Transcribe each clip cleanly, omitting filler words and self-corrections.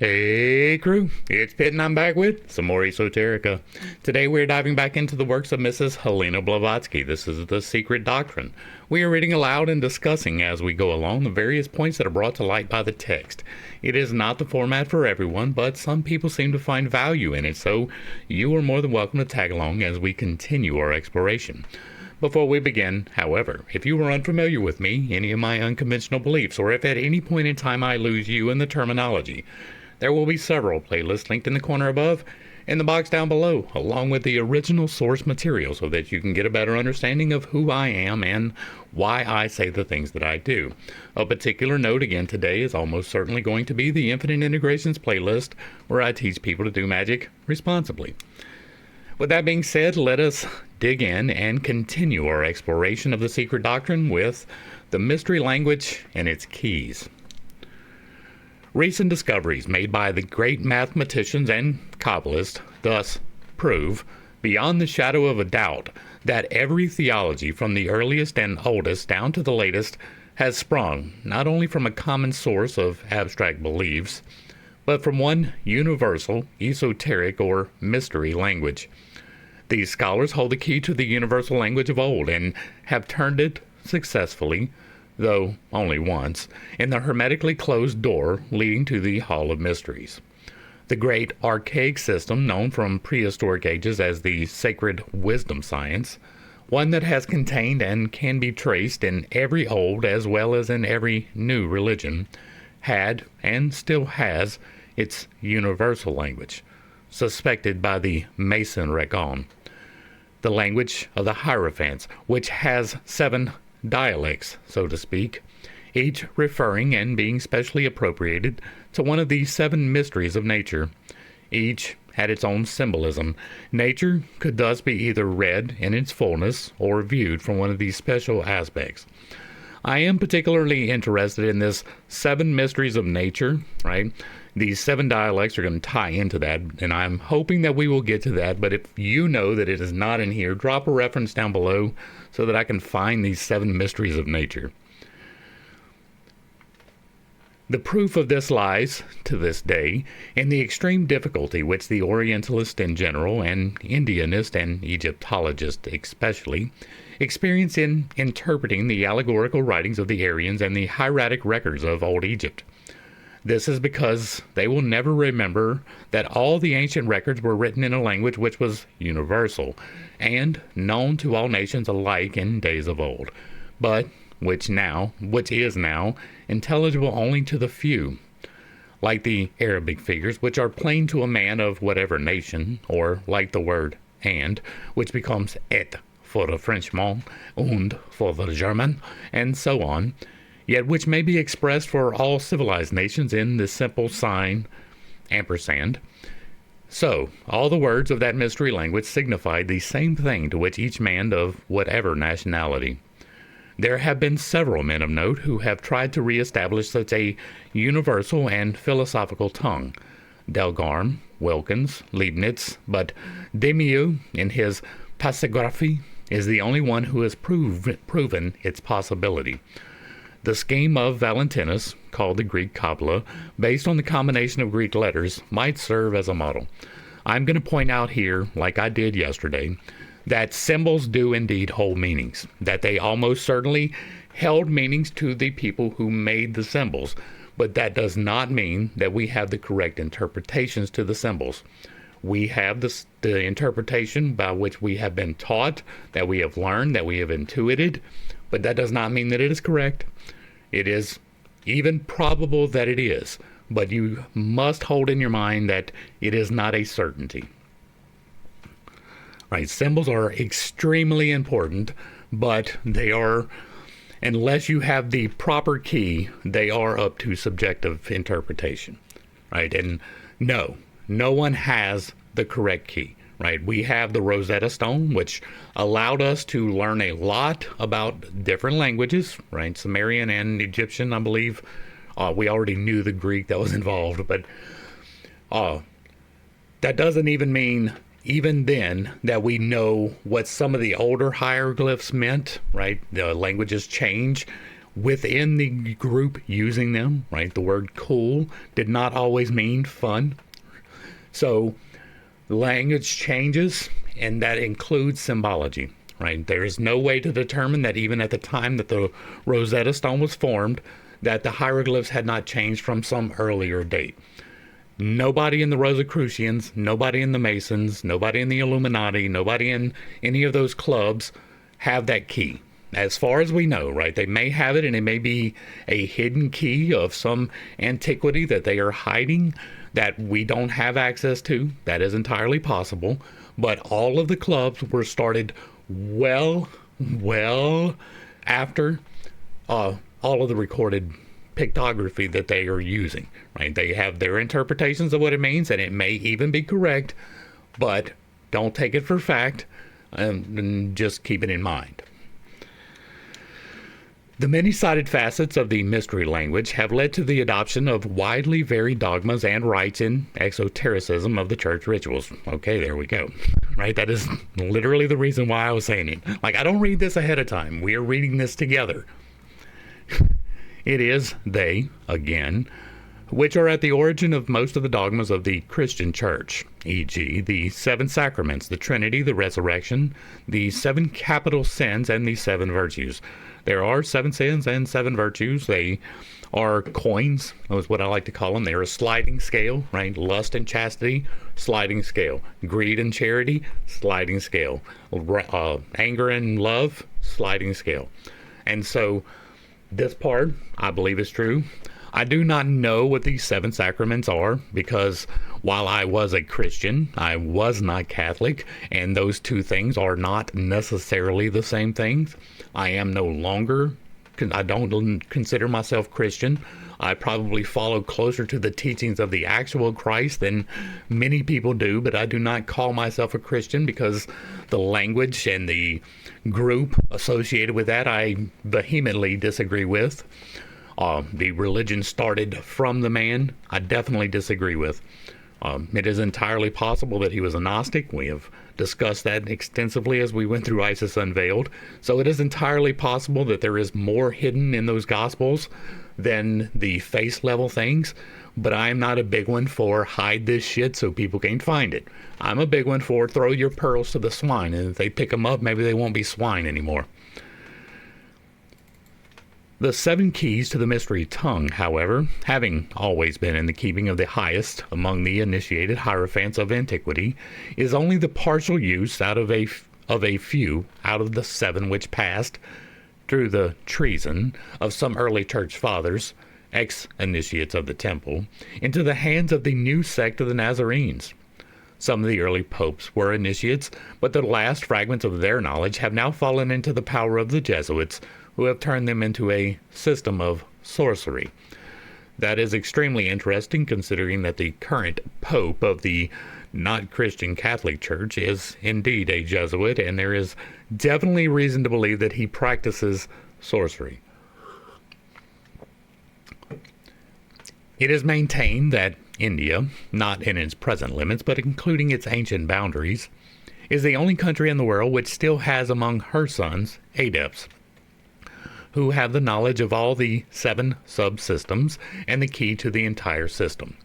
Hey crew, it's Pitt and I'm back with some more Esoterica. Today we're diving back into the works of Mrs. Helena Blavatsky. This is the Secret Doctrine. We are reading aloud and discussing as we go along the various points that are brought to light by the text. It is not the format for everyone, but some people seem to find value in it, so you are more than welcome to tag along as we continue our exploration. Before we begin, however, if you are unfamiliar with me, any of my unconventional beliefs, or if at any point in time I lose you in the terminology, there will be several playlists linked in the corner above, in the box down below, along with the original source material so that you can get a better understanding of who I am and why I say the things that I do. A particular note again today is almost certainly going to be the Infinite Integrations playlist, where I teach people to do magic responsibly. With that being said, let us dig in and continue our exploration of the Secret Doctrine with the mystery language and its keys. Recent discoveries made by the great mathematicians and Kabbalists thus prove, beyond the shadow of a doubt, that every theology from the earliest and oldest down to the latest has sprung not only from a common source of abstract beliefs, but from one universal, esoteric, or mystery language. These scholars hold the key to the universal language of old and have turned it successfully, though only once, in the hermetically closed door leading to the Hall of Mysteries. The great archaic system known from prehistoric ages as the sacred wisdom science, one that has contained and can be traced in every old as well as in every new religion, had and still has its universal language, suspected by the Mason Recon, the language of the Hierophants, which has 7 dialects, so to speak, each referring and being specially appropriated to one of the 7 mysteries of nature. Each had its own symbolism. Nature could thus be either read in its fullness or viewed from one of these special aspects. I am particularly interested in this 7 mysteries of nature, right? These 7 dialects are going to tie into that, and I'm hoping that we will get to that, but if you know that it is not in here, drop a reference down below so that I can find these 7 mysteries of nature. The proof of this lies, to this day, in the extreme difficulty which the Orientalist in general, and Indianist and Egyptologist especially, experience in interpreting the allegorical writings of the Aryans and the hieratic records of Old Egypt. This is because they will never remember that all the ancient records were written in a language which was universal and known to all nations alike in days of old, but which is now intelligible only to the few, like the Arabic figures, which are plain to a man of whatever nation, or like the word "and," which becomes "et" for the Frenchman, "und" for the German, and so on, yet which may be expressed for all civilized nations in the simple sign ampersand. So, all the words of that mystery language signified the same thing to which each man of whatever nationality. There have been several men of note who have tried to re-establish such a universal and philosophical tongue. Delgarme, Wilkins, Leibniz, but Demieux, in his Passagraphie, is the only one who has proven its possibility. The scheme of Valentinus, called the Greek Kabbalah, based on the combination of Greek letters, might serve as a model. I'm going to point out here, like I did yesterday, that symbols do indeed hold meanings, that they almost certainly held meanings to the people who made the symbols, but that does not mean that we have the correct interpretations to the symbols. We have the interpretation by which we have been taught, that we have learned, that we have intuited, but that does not mean that it is correct. It is even probable that it is, but you must hold in your mind that it is not a certainty. Right, symbols are extremely important, but they are, unless you have the proper key, they are up to subjective interpretation, right? And no one has the correct key, right? We have the Rosetta Stone, which allowed us to learn a lot about different languages, right? Sumerian and Egyptian, I believe. We already knew the Greek that was involved, but that doesn't even mean, even then, that we know what some of the older hieroglyphs meant, right? The languages change. within the group using them, right? The word cool did not always mean fun. So language changes, and that includes symbology, right? There is no way to determine that even at the time that the Rosetta Stone was formed, that the hieroglyphs had not changed from some earlier date. Nobody in the Rosicrucians, nobody in the Masons, nobody in the Illuminati, nobody in any of those clubs have that key. As far as we know, right? They may have it, and it may be a hidden key of some antiquity that they are hiding that we don't have access to. That is entirely possible. But all of the clubs were started well after all of the recorded pictography that they are using, right? They have their interpretations of what it means, and it may even be correct, but don't take it for fact, and just keep it in mind. The many-sided facets of the mystery language have led to the adoption of widely varied dogmas and rites in esotericism of the church rituals. Okay, there we go. Right? That is literally the reason why I was saying it. Like, I don't read this ahead of time. We are reading this together. It is they, again, which are at the origin of most of the dogmas of the Christian church, e.g., the 7 sacraments, the Trinity, the resurrection, the 7 capital sins, and the 7 virtues. There are 7 sins and 7 virtues. They are coins, is what I like to call them. They're a sliding scale, right? Lust and chastity, sliding scale. Greed and charity, sliding scale. Anger and love, sliding scale. And so this part, I believe, is true. I do not know what these 7 sacraments are, because while I was a Christian, I was not Catholic, and those 2 things are not necessarily the same things. I am no longer, I don't consider myself Christian. I probably follow closer to the teachings of the actual Christ than many people do, but I do not call myself a Christian because the language and the group associated with that I vehemently disagree with. The religion started from the man, I definitely disagree with. It is entirely possible that he was a Gnostic. We have discussed that extensively as we went through Isis Unveiled. So it is entirely possible that there is more hidden in those Gospels than the face level things. But I'm not a big one for hide this shit so people can't find it. I'm a big one for throw your pearls to the swine, and if they pick them up, maybe they won't be swine anymore. The 7 keys to the mystery tongue, however, having always been in the keeping of the highest among the initiated hierophants of antiquity, is only the partial use of a few out of the 7 which passed, through the treason of some early church fathers, ex-initiates of the temple, into the hands of the new sect of the Nazarenes. Some of the early popes were initiates, but the last fragments of their knowledge have now fallen into the power of the Jesuits, who have turned them into a system of sorcery. That is extremely interesting, considering that the current pope of the not Christian Catholic Church is indeed a Jesuit, and there is definitely reason to believe that he practices sorcery. It is maintained that India, not in its present limits, but including its ancient boundaries, is the only country in the world which still has among her sons adepts, who have the knowledge of all the 7 subsystems and the key to the entire system.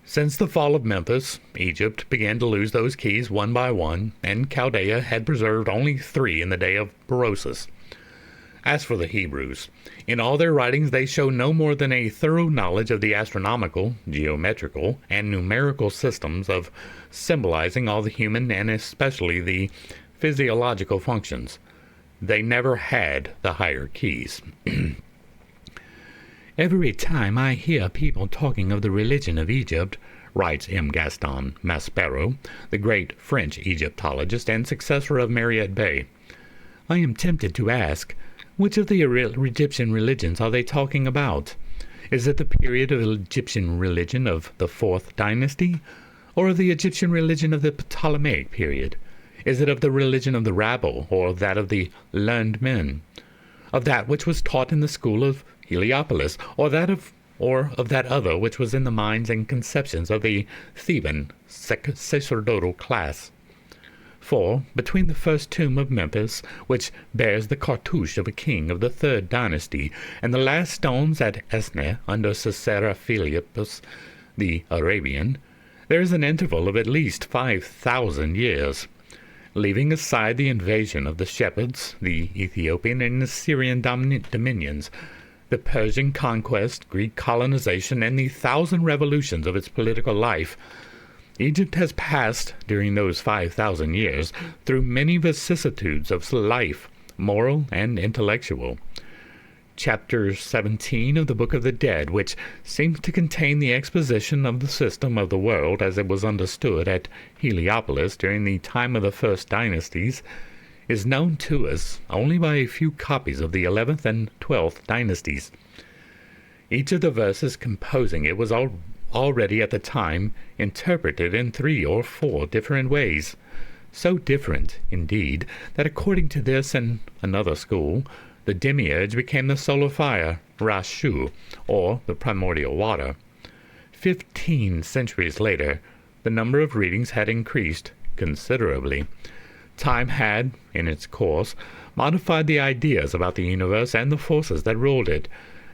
Since the fall of Memphis, Egypt began to lose those keys one by one, and Chaldea had preserved only 3 in the day of Berosus. As for the Hebrews, in all their writings they show no more than a thorough knowledge of the astronomical, geometrical, and numerical systems of symbolizing all the human and especially the physiological functions. They never had the higher keys. Every time I hear people talking of the religion of Egypt, writes M. Gaston Maspero, the great French Egyptologist and successor of Mariette Bey, I am tempted to ask, which of the Egyptian religions are they talking about? Is it the period of Egyptian religion of the 4th dynasty, or of the Egyptian religion of the Ptolemaic period? Is it of the religion of the rabble, or of that of the learned men? Of that which was taught in the school of Heliopolis, or of that other which was in the minds and conceptions of the Theban sacerdotal class? For, between the first tomb of Memphis, which bears the cartouche of a king of the 3rd dynasty, and the last stones at Esne under Sisera Philippus the Arabian, there is an interval of at least 5,000 years. Leaving aside the invasion of the shepherds, the Ethiopian and Assyrian dominions, the Persian conquest, Greek colonization, and the 1,000 revolutions of its political life, Egypt has passed, during those 5,000 years, through many vicissitudes of life, moral and intellectual. Chapter 17 of the Book of the Dead, which seems to contain the exposition of the system of the world as it was understood at Heliopolis during the time of the first dynasties, is known to us only by a few copies of the 11th and 12th dynasties. Each of the verses composing it was already at the time interpreted in 3 or 4 different ways, so different, indeed, that according to this and another school, the demiurge became the solar fire, Rashu, or the primordial water. 15 centuries later, the number of readings had increased considerably. Time had, in its course, modified the ideas about the universe and the forces that ruled it.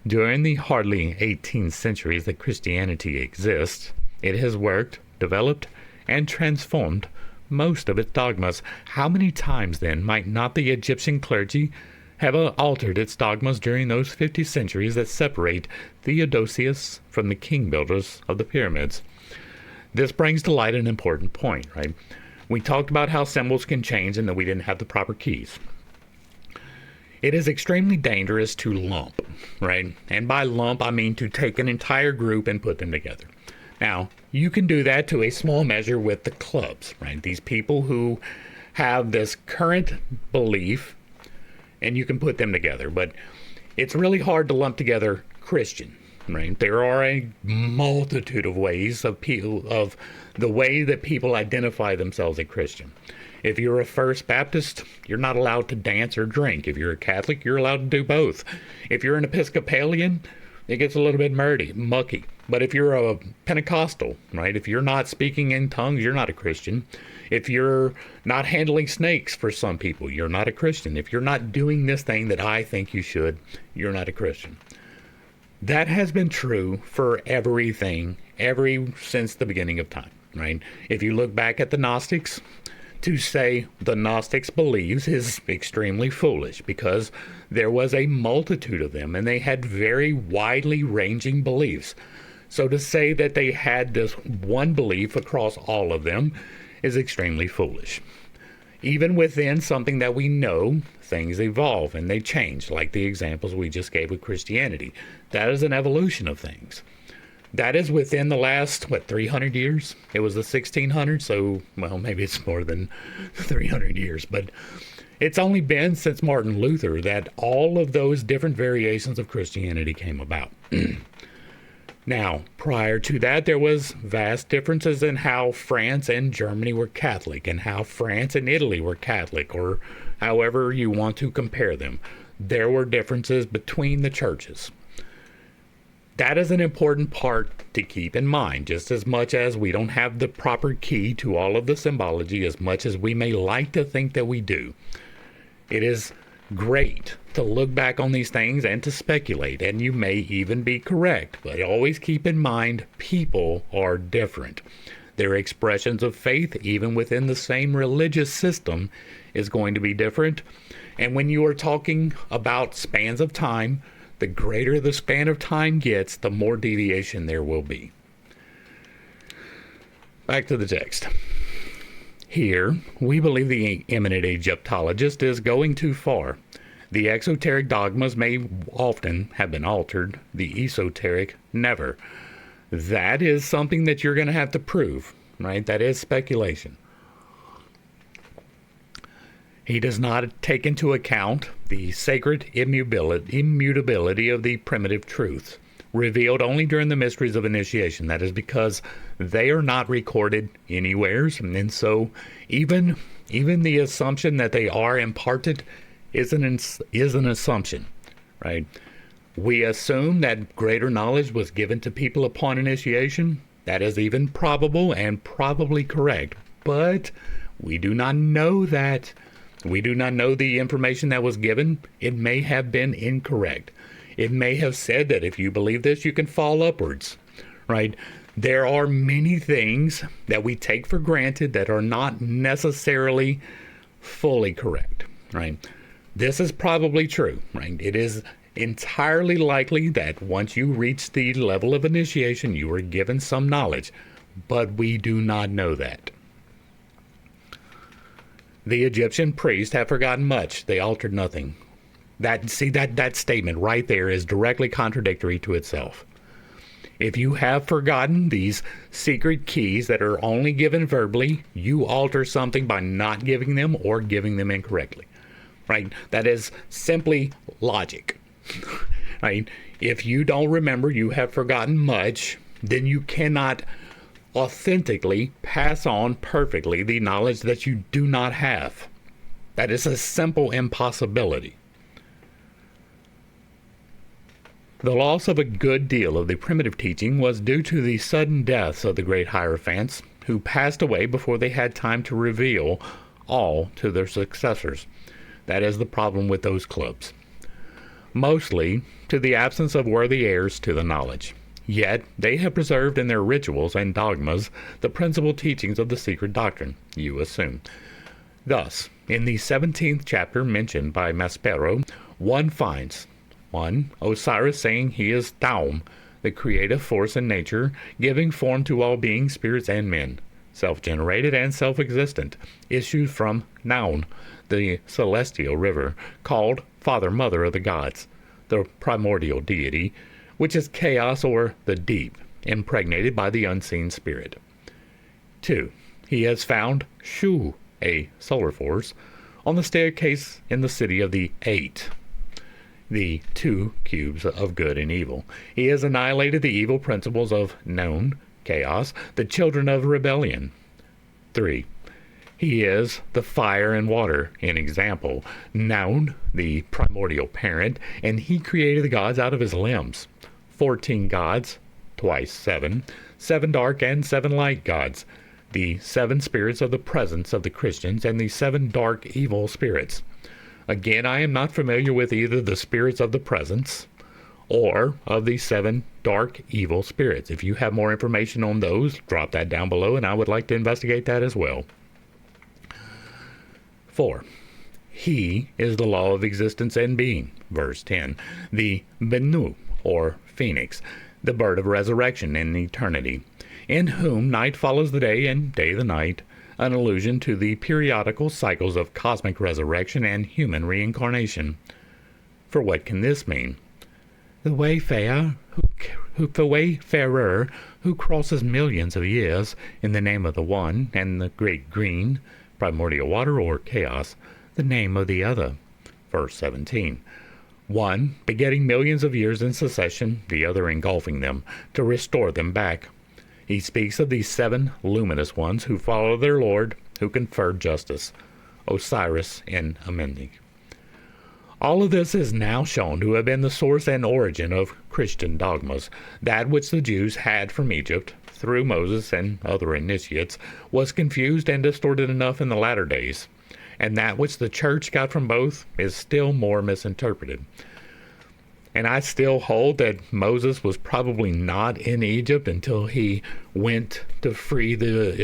During the hardly 18 centuries that Christianity exists, it has worked, developed, and transformed most of its dogmas. How many times, then, might not the Egyptian clergy have altered its dogmas during those 50 centuries that separate Theodosius from the king builders of the pyramids? This brings to light an important point, right? We talked about how symbols can change and that we didn't have the proper keys. It is extremely dangerous to lump, right? And by lump, I mean to take an entire group and put them together. Now, you can do that to a small measure with the clubs, right? These people who have this current belief, and you can put them together. But it's really hard to lump together Christian, right? There are a multitude of ways of the way that people identify themselves as Christian. If you're a First Baptist, you're not allowed to dance or drink. If you're a Catholic, you're allowed to do both. If you're an Episcopalian, it gets a little bit mucky. But if you're a Pentecostal, right, if you're not speaking in tongues, you're not a Christian. If you're not handling snakes for some people, you're not a Christian. If you're not doing this thing that I think you should, you're not a Christian. That has been true for everything, since the beginning of time, right? If you look back at the Gnostics, to say the Gnostics believes is extremely foolish, because there was a multitude of them and they had very widely ranging beliefs. So to say that they had this one belief across all of them is extremely foolish. Even within something that we know, things evolve and they change, like the examples we just gave with Christianity. That is an evolution of things. That is within the last, 300 years? It was the 1600s, so, well, maybe it's more than 300 years, but it's only been since Martin Luther that all of those different variations of Christianity came about. Now, prior to that, there was vast differences in how France and Germany were Catholic and how France and Italy were Catholic, or however you want to compare them. There were differences between the churches. That is an important part to keep in mind, just as much as we don't have the proper key to all of the symbology, as much as we may like to think that we do. It is great to look back on these things and to speculate, and you may even be correct, but always keep in mind people are different. Their expressions of faith, even within the same religious system, is going to be different. And when you are talking about spans of time, the greater the span of time gets, the more deviation there will be. Back to the text. Here, we believe the eminent Egyptologist is going too far. The exoteric dogmas may often have been altered, the esoteric never. That is something that you're going to have to prove, right? That is speculation. He does not take into account the sacred immutability of the primitive truths, revealed only during the mysteries of initiation. That is because they are not recorded anywhere, and so even the assumption that they are imparted is an assumption, right? We assume that greater knowledge was given to people upon initiation. That is even probable and probably correct, but We do not know that. We do not know the information that was given. It may have been incorrect. It may have said that if you believe this, you can fall upwards, right? There are many things that we take for granted that are not necessarily fully correct, right? This is probably true, right? It is entirely likely that once you reach the level of initiation, you are given some knowledge, but we do not know that. The Egyptian priests have forgotten much. They altered nothing. That statement right there is directly contradictory to itself. If you have forgotten these secret keys that are only given verbally, you alter something by not giving them or giving them incorrectly. Right? That is simply logic. Right? If you don't remember, you have forgotten much, then you cannot authentically pass on perfectly the knowledge that you do not have. That is a simple impossibility. The loss of a good deal of the primitive teaching was due to the sudden deaths of the great Hierophants, who passed away before they had time to reveal all to their successors. That is the problem with those clubs. Mostly to the absence of worthy heirs to the knowledge. Yet they have preserved in their rituals and dogmas the principal teachings of the secret doctrine, you assume. Thus, in the 17th chapter mentioned by Maspero, one finds 1. Osiris saying he is Taum, the creative force in nature, giving form to all beings, spirits, and men, self-generated and self-existent, issued from Naun, the celestial river, called Father-Mother of the gods, the primordial deity, which is chaos or the deep, impregnated by the unseen spirit. 2. He has found Shu, a solar force, on the staircase in the city of the Eight, the two cubes of good and evil. He has annihilated the evil principles of known, chaos, the children of rebellion. 3. He is the fire and water, in example, known, the primordial parent, and he created the gods out of his limbs. 14 gods, twice 7, 7 dark and 7 light gods, the 7 spirits of the presence of the Christians, and the 7 dark evil spirits. Again, I am not familiar with either the spirits of the presence or of the 7 dark evil spirits. If you have more information on those, drop that down below, and I would like to investigate that as well. 4. He is the law of existence and being, verse 10, the Benu, or phoenix, the bird of resurrection in eternity, in whom night follows the day and day the night, an allusion to the periodical cycles of cosmic resurrection and human reincarnation. For what can this mean? The wayfarer who crosses millions of years in the name of the one, and the great green, primordial water or chaos, the name of the other. Verse 17. One begetting millions of years in succession, the other engulfing them, to restore them back. He speaks of these 7 luminous ones who follow their Lord, who conferred justice, Osiris and Amendi. All of this is now shown to have been the source and origin of Christian dogmas. That which the Jews had from Egypt, through Moses and other initiates, was confused and distorted enough in the latter days, and that which the church got from both is still more misinterpreted. And I still hold that Moses was probably not in Egypt until he went to free the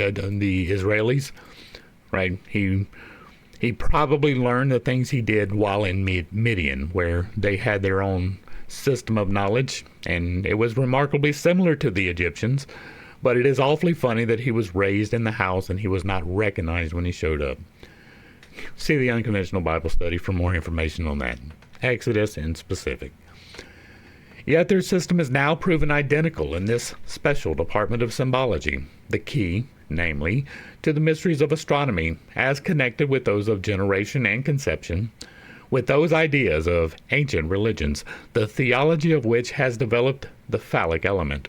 Israelis, right? He probably learned the things he did while in Midian, where they had their own system of knowledge, and it was remarkably similar to the Egyptians, but it is awfully funny that he was raised in the house and he was not recognized when he showed up. See the Unconventional Bible Study for more information on that. Exodus in specific. Yet their system is now proven identical in this special department of symbology, the key, namely, to the mysteries of astronomy as connected with those of generation and conception, with those ideas of ancient religions, the theology of which has developed the phallic element.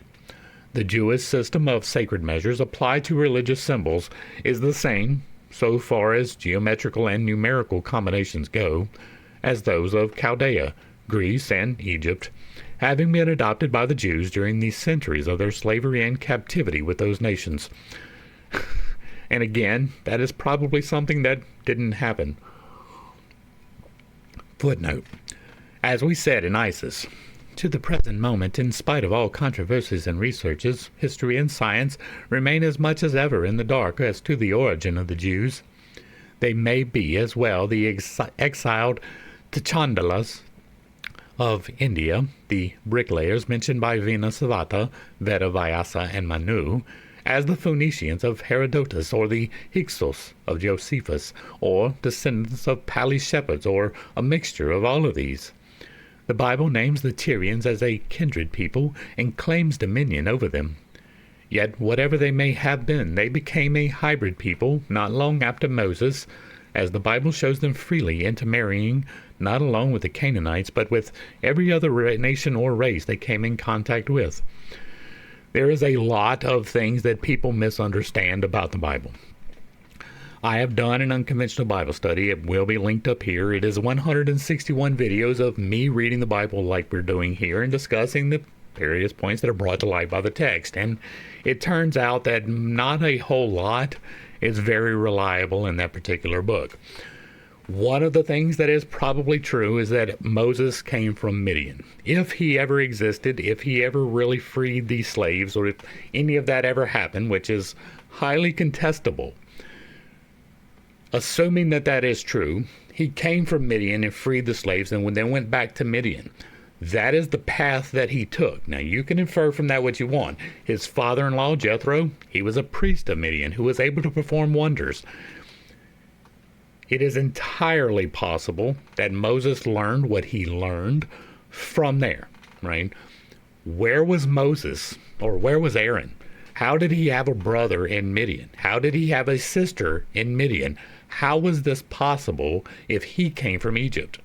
The Jewish system of sacred measures applied to religious symbols is the same, so far as geometrical and numerical combinations go, as those of Chaldea, Greece, and Egypt, having been adopted by the Jews during the centuries of their slavery and captivity with those nations. And again, that is probably something that didn't happen. Footnote. As we said in ISIS, to the present moment, in spite of all controversies and researches, history and science remain as much as ever in the dark as to the origin of the Jews. They may be as well the exiled Tachandalas of India, the bricklayers mentioned by Vinasavata, Veda Vyasa, and Manu, as the Phoenicians of Herodotus, or the Hyksos of Josephus, or descendants of Pali shepherds, or a mixture of all of these. The Bible names the Tyrians as a kindred people and claims dominion over them. Yet, whatever they may have been, they became a hybrid people not long after Moses, as the Bible shows them freely intermarrying not alone with the Canaanites, but with every other nation or race they came in contact with. There is a lot of things that people misunderstand about the Bible. I have done an unconventional Bible study. It will be linked up here. It is 161 videos of me reading the Bible like we're doing here and discussing the various points that are brought to light by the text. And it turns out that not a whole lot is very reliable in that particular book. One of the things that is probably true is that Moses came from Midian. If he ever existed, if he ever really freed these slaves, or if any of that ever happened, which is highly contestable, assuming that that is true, he came from Midian and freed the slaves and then went back to Midian. That is the path that he took. Now, you can infer from that what you want. His father-in-law, Jethro, he was a priest of Midian who was able to perform wonders. It is entirely possible that Moses learned what he learned from there, right? Where was Moses, or where was Aaron? How did he have a brother in Midian? How did he have a sister in Midian? How was this possible if he came from Egypt?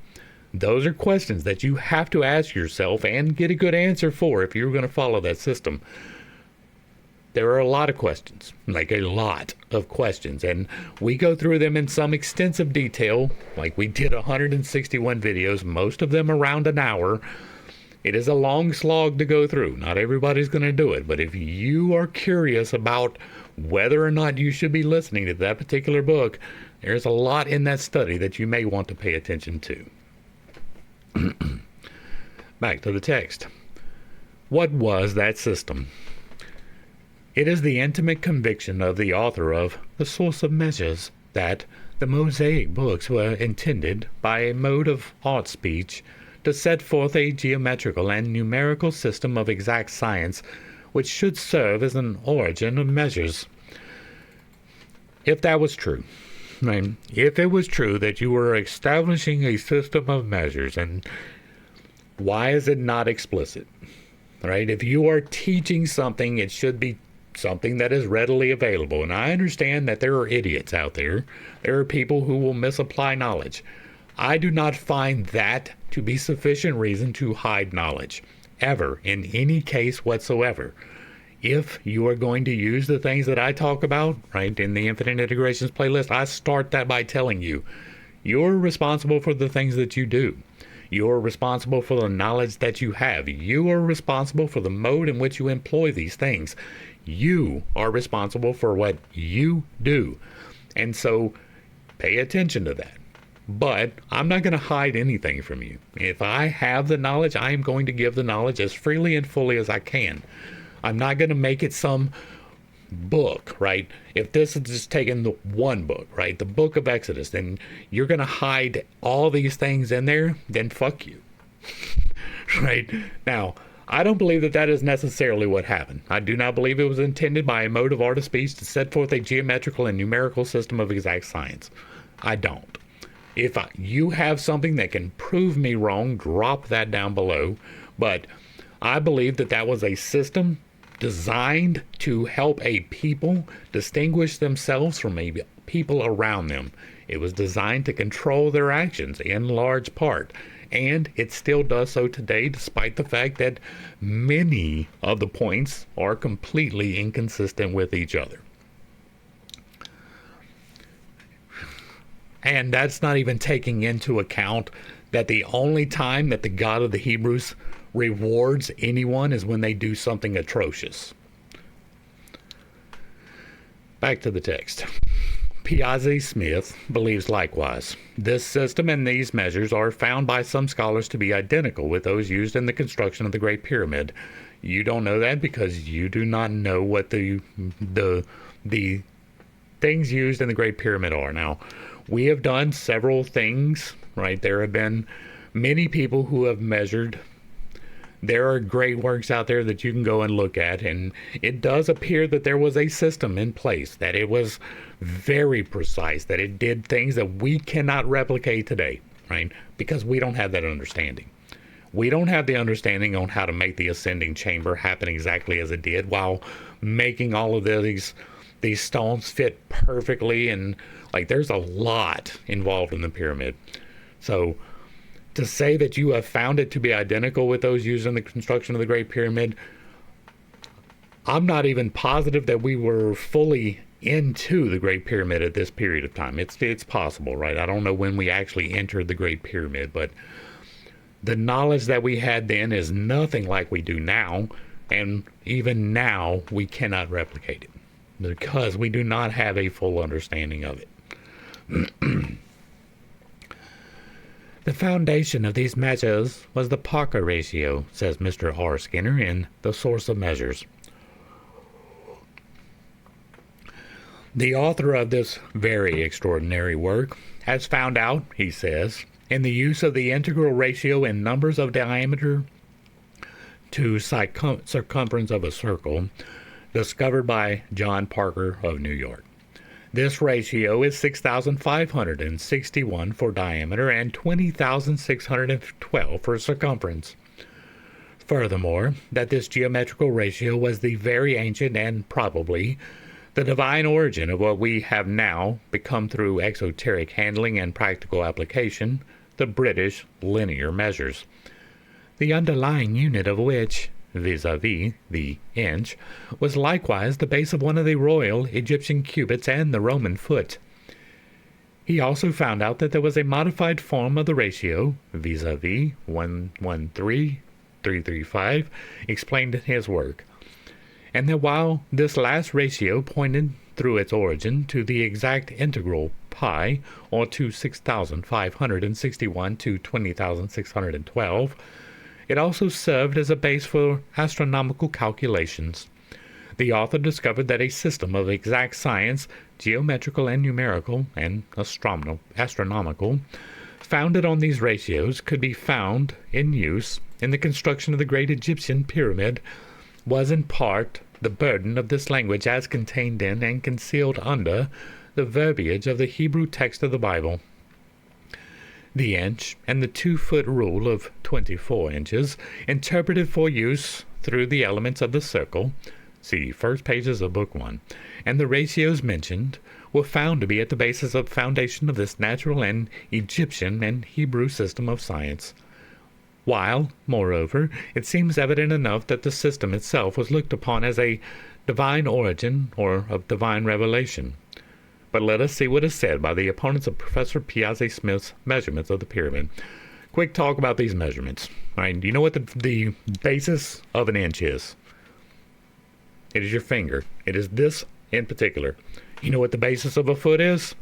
Those are questions that you have to ask yourself and get a good answer for if you're going to follow that system. There are a lot of questions, like a lot of questions, and we go through them in some extensive detail, like we did 161 videos, most of them around an hour. It is a long slog to go through. Not everybody's going to do it, but if you are curious about whether or not you should be listening to that particular book, there's a lot in that study that you may want to pay attention to. Back to the text. What was that system? It is the intimate conviction of the author of The Source of Measures that the Mosaic books were intended, by a mode of art speech, to set forth a geometrical and numerical system of exact science which should serve as an origin of measures. If that was true, right? If it was true that you were establishing a system of measures, and why is it not explicit, right? If you are teaching something, it should be something that is readily available. And I understand that there are idiots out there. There are people who will misapply knowledge. I do not find that to be sufficient reason to hide knowledge, ever, in any case whatsoever. If you are going to use the things that I talk about, right, in the Infinite Integrations playlist, I start that by telling you, you're responsible for the things that you do. You're responsible for the knowledge that you have. You are responsible for the mode in which you employ these things. You are responsible for what you do. And so pay attention to that. But I'm not going to hide anything from you. If I have the knowledge, I am going to give the knowledge as freely and fully as I can. I'm not going to make it some book, right? If this is just taking the one book, right, the book of Exodus, then you're going to hide all these things in there, then fuck you. Right? Now, I don't believe that that is necessarily what happened. I do not believe it was intended by a mode of art of speech to set forth a geometrical and numerical system of exact science. I don't. If you have something that can prove me wrong, drop that down below. But I believe that that was a system designed to help a people distinguish themselves from a people around them. It was designed to control their actions in large part. And it still does so today, despite the fact that many of the points are completely inconsistent with each other. And that's not even taking into account that the only time that the God of the Hebrews rewards anyone is when they do something atrocious. Back to the text. Piazzi Smith believes likewise. This system and these measures are found by some scholars to be identical with those used in the construction of the Great Pyramid. You don't know that because you do not know what the things used in the Great Pyramid are. Now, we have done several things, right? There have been many people who have measured. There are great works out there that you can go and look at, and it does appear that there was a system in place, that it was very precise, that it did things that we cannot replicate today, right? Because we don't have that understanding. We don't have the understanding on how to make the ascending chamber happen exactly as it did, while making all of these stones fit perfectly, and like there's a lot involved in the pyramid. So to say that you have found it to be identical with those used in the construction of the Great Pyramid, I'm not even positive that we were fully into the Great Pyramid at this period of time. It's possible, right? I don't know when we actually entered the Great Pyramid, but the knowledge that we had then is nothing like we do now, and even now we cannot replicate it because we do not have a full understanding of it. The foundation of these measures was the Parker ratio, says Mr. R. Skinner in The Source of Measures. The author of this very extraordinary work has found out, he says, in the use of the integral ratio in numbers of diameter to circumference of a circle, discovered by John Parker of New York. This ratio is 6,561 for diameter and 20,612 for circumference. Furthermore, that this geometrical ratio was the very ancient and probably the divine origin of what we have now become through exoteric handling and practical application, the British linear measures, the underlying unit of which, vis-a-vis the inch, was likewise the base of one of the royal Egyptian cubits and the Roman foot. He also found out that there was a modified form of the ratio, vis-a-vis 113,335, explained in his work, and that while this last ratio pointed through its origin to the exact integral pi, or to 6,561 to 20,612, it also served as a base for astronomical calculations. The author discovered that a system of exact science, geometrical and numerical and astronomical, founded on these ratios, could be found in use in the construction of the great Egyptian pyramid, was in part the burden of this language as contained in and concealed under the verbiage of the Hebrew text of the Bible. The inch and the 2-foot rule of 24 inches, interpreted for use through the elements of the circle, see first pages of Book 1, and the ratios mentioned, were found to be at the basis of foundation of this natural and Egyptian and Hebrew system of science. While, moreover, it seems evident enough that the system itself was looked upon as a divine origin or of divine revelation. But let us see what is said by the opponents of Professor Piazzi Smith's measurements of the pyramid. Quick talk about these measurements. Right? Do you know what the basis of an inch is? It is your finger. It is this in particular. You know what the basis of a foot is?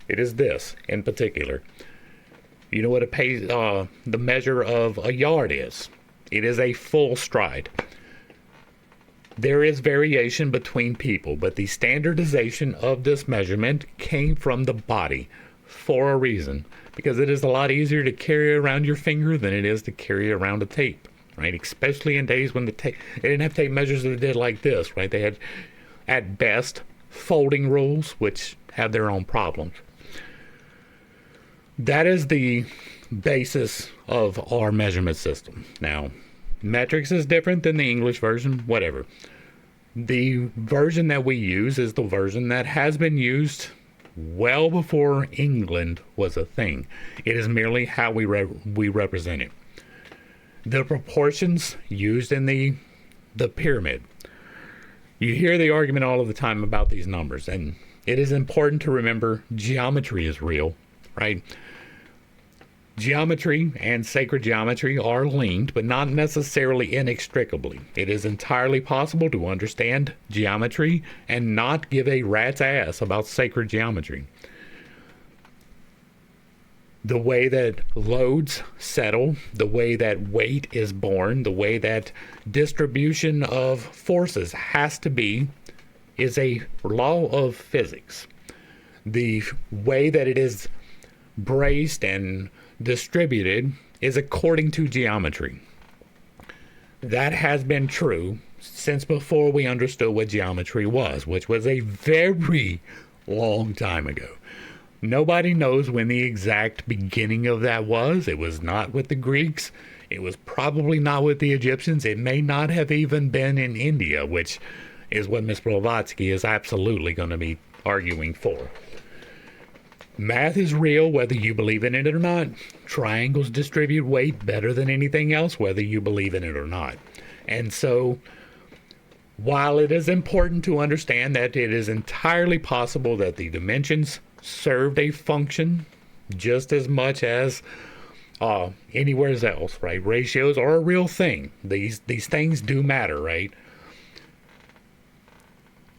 It is this in particular. You know what the measure of a yard is? It is a full stride. There is variation between people, but the standardization of this measurement came from the body for a reason, because it is a lot easier to carry around your finger than it is to carry around a tape, right? Especially in days when they didn't have tape measures that did like this, right? They had, at best, folding rules, which have their own problems. That is the basis of our measurement system. Now, metrics is different than the English version, whatever. The version that we use is the version that has been used well before England was a thing. It is merely how we represent it. The proportions used in the pyramid. You hear the argument all of the time about these numbers, and it is important to remember geometry is real, right? Geometry and sacred geometry are linked, but not necessarily inextricably. It is entirely possible to understand geometry and not give a rat's ass about sacred geometry. The way that loads settle, the way that weight is born, the way that distribution of forces has to be, is a law of physics. The way that it is braced and distributed is according to geometry. That has been true since before we understood what geometry was, which was a very long time ago. Nobody knows when the exact beginning of that was. It was not with the Greeks. It was probably not with the Egyptians. It may not have even been in India, which is what Ms. Blavatsky is absolutely going to be arguing for. Math is real whether you believe in it or not. Triangles distribute weight better than anything else whether you believe in it or not. And so, while it is important to understand that it is entirely possible that the dimensions served a function just as much as anywhere else, right? Ratios are a real thing. These things do matter, right?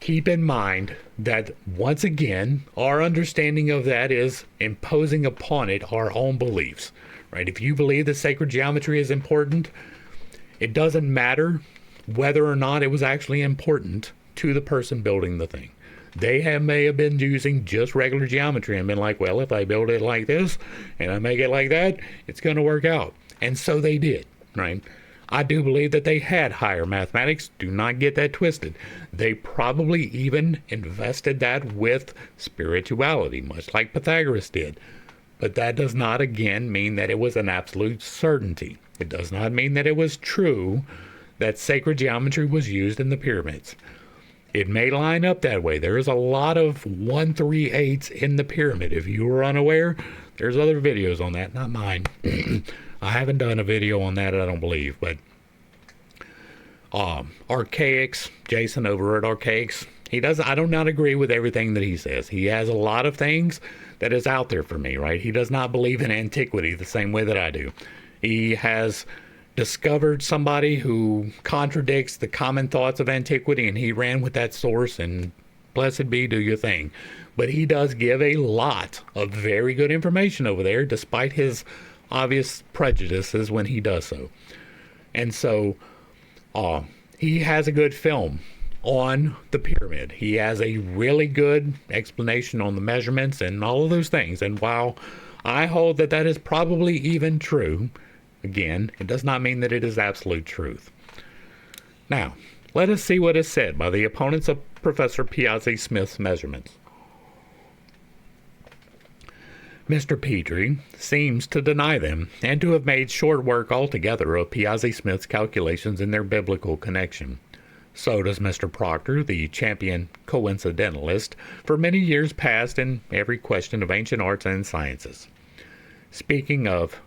Keep in mind that, once again, our understanding of that is imposing upon it our own beliefs, right? If you believe that sacred geometry is important, it doesn't matter whether or not it was actually important to the person building the thing. They may have been using just regular geometry and been like, well, if I build it like this and I make it like that, it's going to work out. And so they did, right? I do believe that they had higher mathematics. Do not get that twisted. They probably even invested that with spirituality, much like Pythagoras did. But that does not, again, mean that it was an absolute certainty. It does not mean that it was true that sacred geometry was used in the pyramids. It may line up that way. There is a lot of 1/3/8 in the pyramid. If you were unaware, there's other videos on that, not mine. I haven't done a video on that, I don't believe, but Archaics, Jason over at Archaics, I do not agree with everything that he says. He has a lot of things that is out there for me, right? He does not believe in antiquity the same way that I do. He has discovered somebody who contradicts the common thoughts of antiquity, and he ran with that source, and blessed be, do your thing. But he does give a lot of very good information over there, despite his obvious prejudices when he does so. And so he has a good film on the pyramid. He has a really good explanation on the measurements and all of those things. And while I hold that that is probably even true, again, it does not mean that it is absolute truth. Now, let us see what is said by the opponents of Professor Piazzi Smith's measurements. Mr. Petrie seems to deny them and to have made short work altogether of Piazzi Smith's calculations in their biblical connection. So does Mr. Proctor, the champion coincidentalist, for many years past in every question of ancient arts and sciences. Speaking of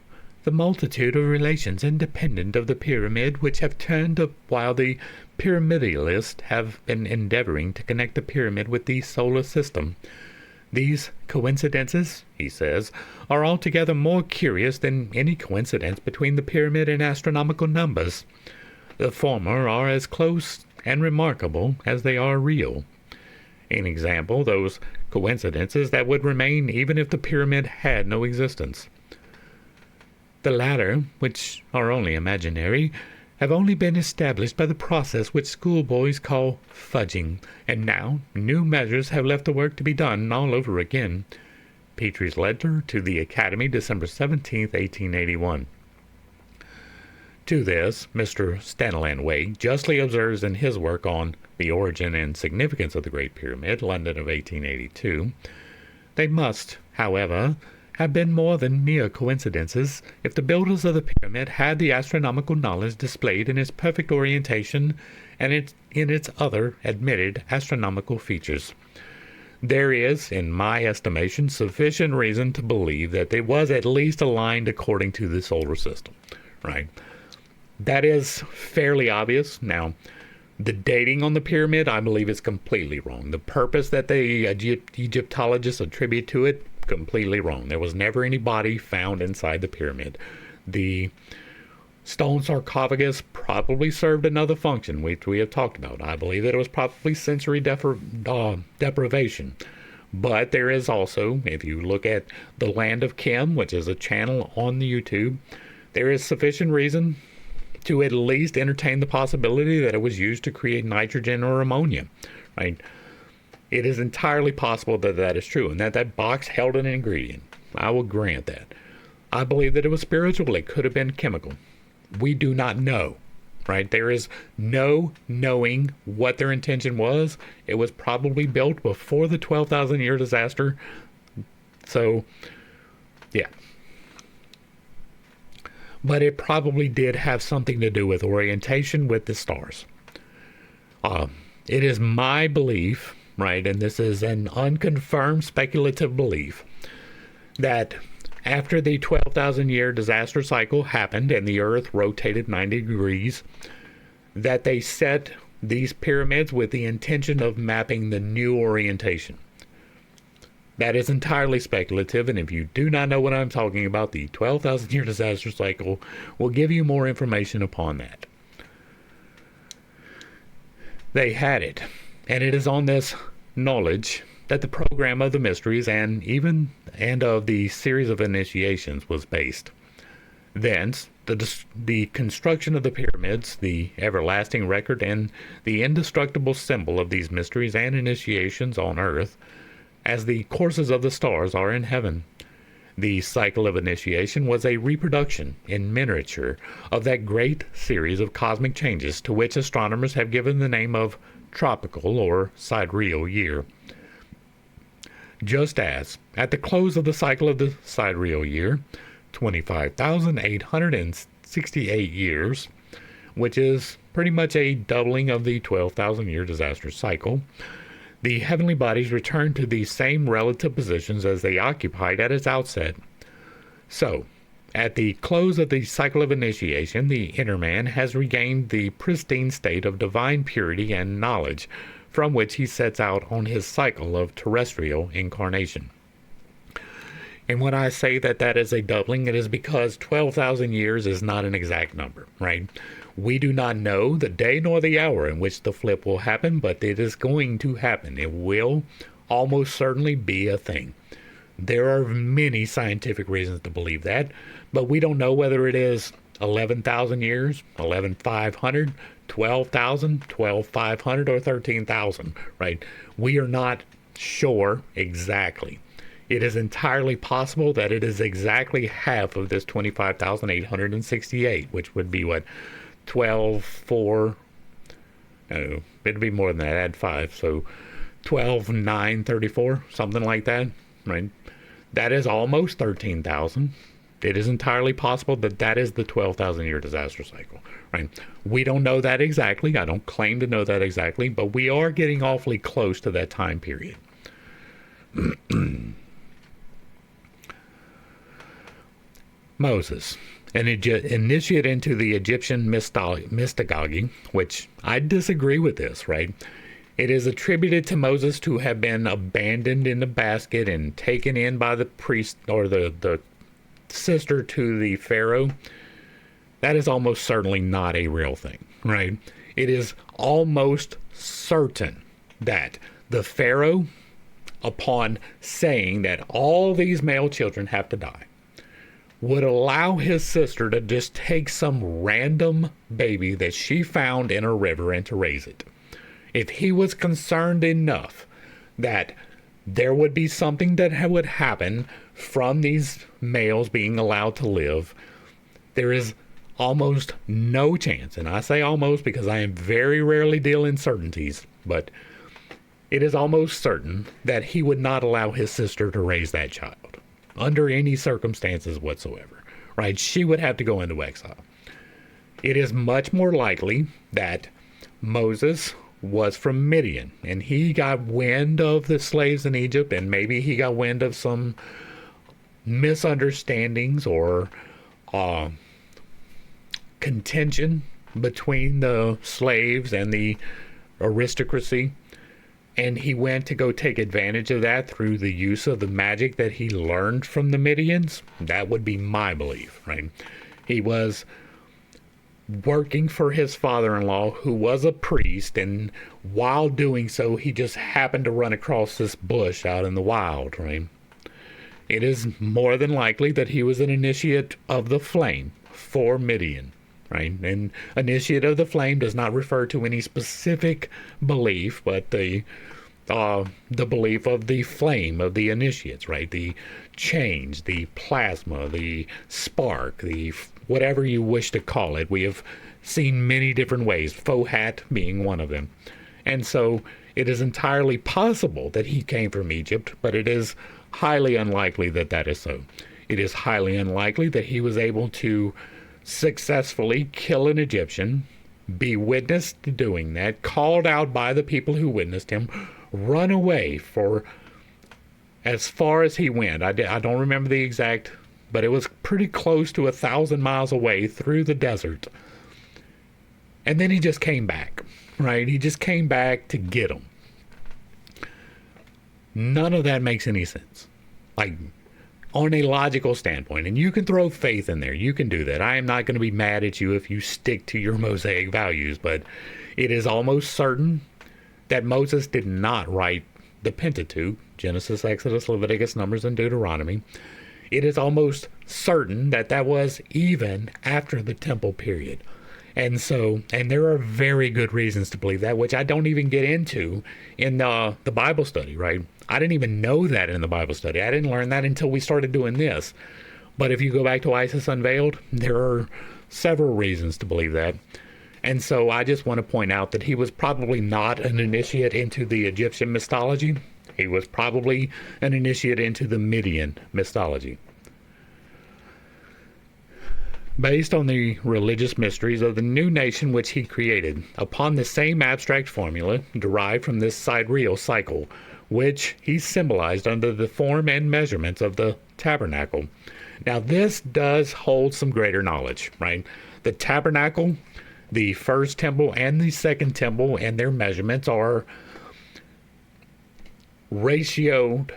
the multitude of relations independent of the pyramid which have turned up while the pyramidalists have been endeavoring to connect the pyramid with the solar system, these coincidences, he says, are altogether more curious than any coincidence between the pyramid and astronomical numbers. The former are as close and remarkable as they are real. An example, those coincidences that would remain even if the pyramid had no existence. The latter, which are only imaginary, have only been established by the process which schoolboys call fudging, and now new measures have left the work to be done all over again. Petrie's letter to the Academy, December 17, 1881. To this, Mr. Stanlandway justly observes in his work on The Origin and Significance of the Great Pyramid, London of 1882, they must, however, have been more than mere coincidences if the builders of the pyramid had the astronomical knowledge displayed in its perfect orientation and in its other admitted astronomical features. There is, in my estimation, sufficient reason to believe that it was at least aligned according to the solar system, right? That is fairly obvious. Now, the dating on the pyramid, I believe, is completely wrong. The purpose that the Egyptologists attribute to it, completely wrong. There was never any body found inside the pyramid. The stone sarcophagus probably served another function, which we have talked about. I believe that it was probably sensory deprivation. But there is also, if you look at the Land of Kim, which is a channel on the YouTube, there is sufficient reason to at least entertain the possibility that it was used to create nitrogen or ammonia, right? It is entirely possible that that is true, and that box held an ingredient. I will grant that. I believe that it was spiritual. It could have been chemical. We do not know, right? There is no knowing what their intention was. It was probably built before the 12,000 year disaster. So, yeah. But it probably did have something to do with orientation with the stars. It is my belief, right, and this is an unconfirmed speculative belief, that after the 12,000 year disaster cycle happened and the Earth rotated 90 degrees, that they set these pyramids with the intention of mapping the new orientation. That is entirely speculative, and if you do not know what I'm talking about, the 12,000 year disaster cycle will give you more information upon that. They had it, and it is on this knowledge that the program of the mysteries and of the series of initiations was based. Thence, the construction of the pyramids, the everlasting record, and the indestructible symbol of these mysteries and initiations on earth, as the courses of the stars are in heaven. The cycle of initiation was a reproduction in miniature of that great series of cosmic changes to which astronomers have given the name of tropical or sidereal year. Just as, at the close of the cycle of the sidereal year, 25,868 years, which is pretty much a doubling of the 12,000 year disaster cycle, the heavenly bodies return to the same relative positions as they occupied at its outset. So, at the close of the cycle of initiation, the inner man has regained the pristine state of divine purity and knowledge, from which he sets out on his cycle of terrestrial incarnation. And when I say that that is a doubling, it is because 12,000 years is not an exact number, right? We do not know the day nor the hour in which the flip will happen, but it is going to happen. It will almost certainly be a thing. There are many scientific reasons to believe that, but we don't know whether it is 11,000 years, 11,500, 12,000, 12,500, or 13,000, right? We are not sure exactly. It is entirely possible that it is exactly half of this 25,868, which would be what? 12, 4, no, it'd be more than that, add 5, so 12, 9, 34, something like that, right? That is almost 13,000. It is entirely possible that that is the 12,000 year disaster cycle, right? We don't know that exactly. I don't claim to know that exactly, but we are getting awfully close to that time period. Moses, an initiate into the Egyptian mystagogy, which I disagree with this, right? It is attributed to Moses to have been abandoned in the basket and taken in by the priest or the sister to the Pharaoh. That is almost certainly not a real thing, right? It is almost certain that the Pharaoh, upon saying that all these male children have to die, would allow his sister to just take some random baby that she found in a river and to raise it. If he was concerned enough that there would be something that would happen from these males being allowed to live, there is almost no chance, and I say almost because I am very rarely deal in certainties, but it is almost certain that he would not allow his sister to raise that child under any circumstances whatsoever, right? She would have to go into exile. It is much more likely that Moses was from Midian, and he got wind of the slaves in Egypt, and maybe he got wind of some misunderstandings or contention between the slaves and the aristocracy, and he went to go take advantage of that through the use of the magic that he learned from the Midians. That would be my belief, right? He was working for his father-in-law, who was a priest, and while doing so, he just happened to run across this bush out in the wild, right? It is more than likely that he was an initiate of the flame for Midian, right? And initiate of the flame does not refer to any specific belief, but the belief of the flame of the initiates, right? The change, the plasma, the spark, the whatever you wish to call it. We have seen many different ways, faux hat being one of them. And so it is entirely possible that he came from Egypt, but it is highly unlikely that that is so. It is highly unlikely that he was able to successfully kill an Egyptian, be witnessed to doing that, called out by the people who witnessed him, run away for as far as he went. I don't remember the exact, but it was pretty close to 1,000 miles away through the desert. And then he just came back, right? He just came back to get him. None of that makes any sense. Like, on a logical standpoint, and you can throw faith in there. You can do that. I am not going to be mad at you if you stick to your Mosaic values, but it is almost certain that Moses did not write the Pentateuch, Genesis, Exodus, Leviticus, Numbers, and Deuteronomy. It is almost certain that that was even after the temple period. And there are very good reasons to believe that, which I don't even get into in the Bible study, right? I didn't even know that in the Bible study. I didn't learn that until we started doing this. But if you go back to Isis Unveiled, there are several reasons to believe that. And so I just want to point out that he was probably not an initiate into the Egyptian mythology. He was probably an initiate into the Midian mythology. Based on the religious mysteries of the new nation which he created, upon the same abstract formula derived from this sidereal cycle, which he symbolized under the form and measurements of the tabernacle. Now this does hold some greater knowledge, right? The tabernacle, the first temple and the second temple, and their measurements are ratioed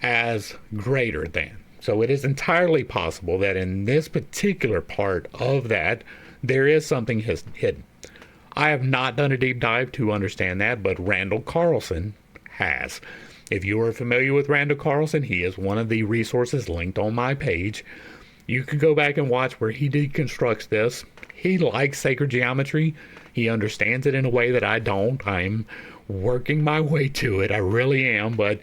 as greater than. So it is entirely possible that in this particular part of that, there is something hidden. I have not done a deep dive to understand that, but Randall Carlson has. If you are familiar with Randall Carlson, he is one of the resources linked on my page. You can go back and watch where he deconstructs this. He likes sacred geometry. He understands it in a way that I don't. I'm working my way to it. I really am, but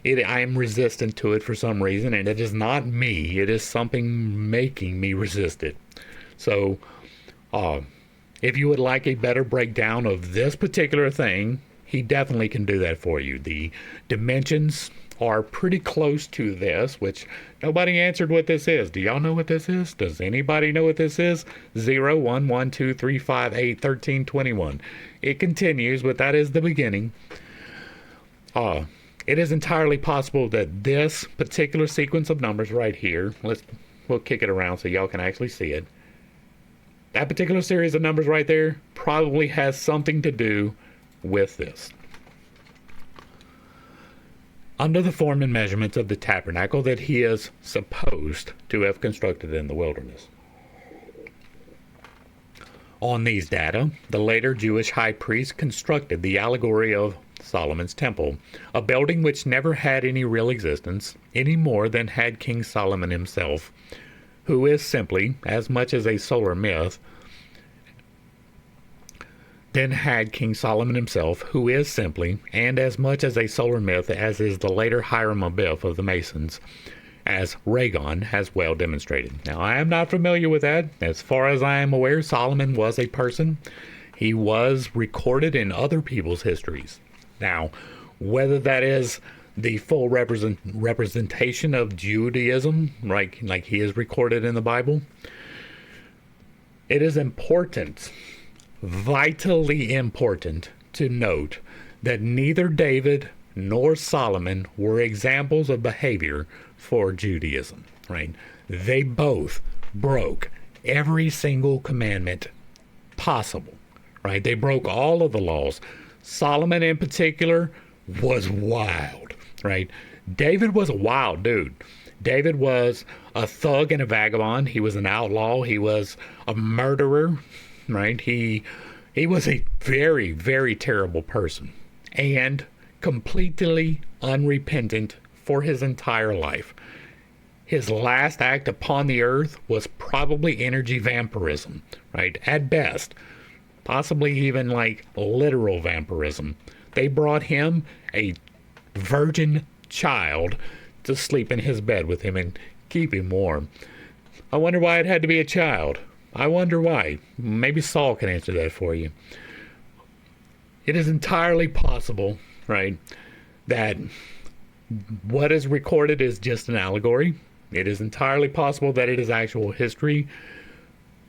I am resistant to it for some reason, and it is not me. It is something making me resist it. So, if you would like a better breakdown of this particular thing, he definitely can do that for you. The dimensions are pretty close to this, which nobody answered what this is. Do y'all know what this is? Does anybody know what this is? 0, 1, 1, 2, 3, 5, 8, 13, 21. It continues, but that is the beginning. It is entirely possible that this particular sequence of numbers right here, we'll kick it around so y'all can actually see it. That particular series of numbers right there probably has something to do with this. Under the form and measurements of the tabernacle that he is supposed to have constructed in the wilderness. On these data, the later Jewish high priest constructed the allegory of Solomon's temple, a building which never had any real existence, any more than had King Solomon himself, who is simply, as much as a solar myth, then had King Solomon himself, who is simply, and as much as a solar myth as is the later Hiram Abiff of the Masons, as Ragon has well demonstrated. Now, I am not familiar with that. As far as I am aware, Solomon was a person. He was recorded in other people's histories. Now, whether that is the full representation of Judaism, right, like he is recorded in the Bible, it is important, vitally important, to note that neither David nor Solomon were examples of behavior for Judaism, right? They both broke every single commandment possible, right? They broke all of the laws. Solomon in particular was wild, right? David was a wild dude. David was a thug and a vagabond. He was an outlaw. He was a murderer, right? He was a very, very terrible person and completely unrepentant for his entire life. His last act upon the earth was probably energy vampirism, right? At best, possibly even like literal vampirism. They brought him a virgin child to sleep in his bed with him and keep him warm. I wonder why it had to be a child. I wonder why. Maybe Saul can answer that for you. It is entirely possible, right, that what is recorded is just an allegory. It is entirely possible that it is actual history.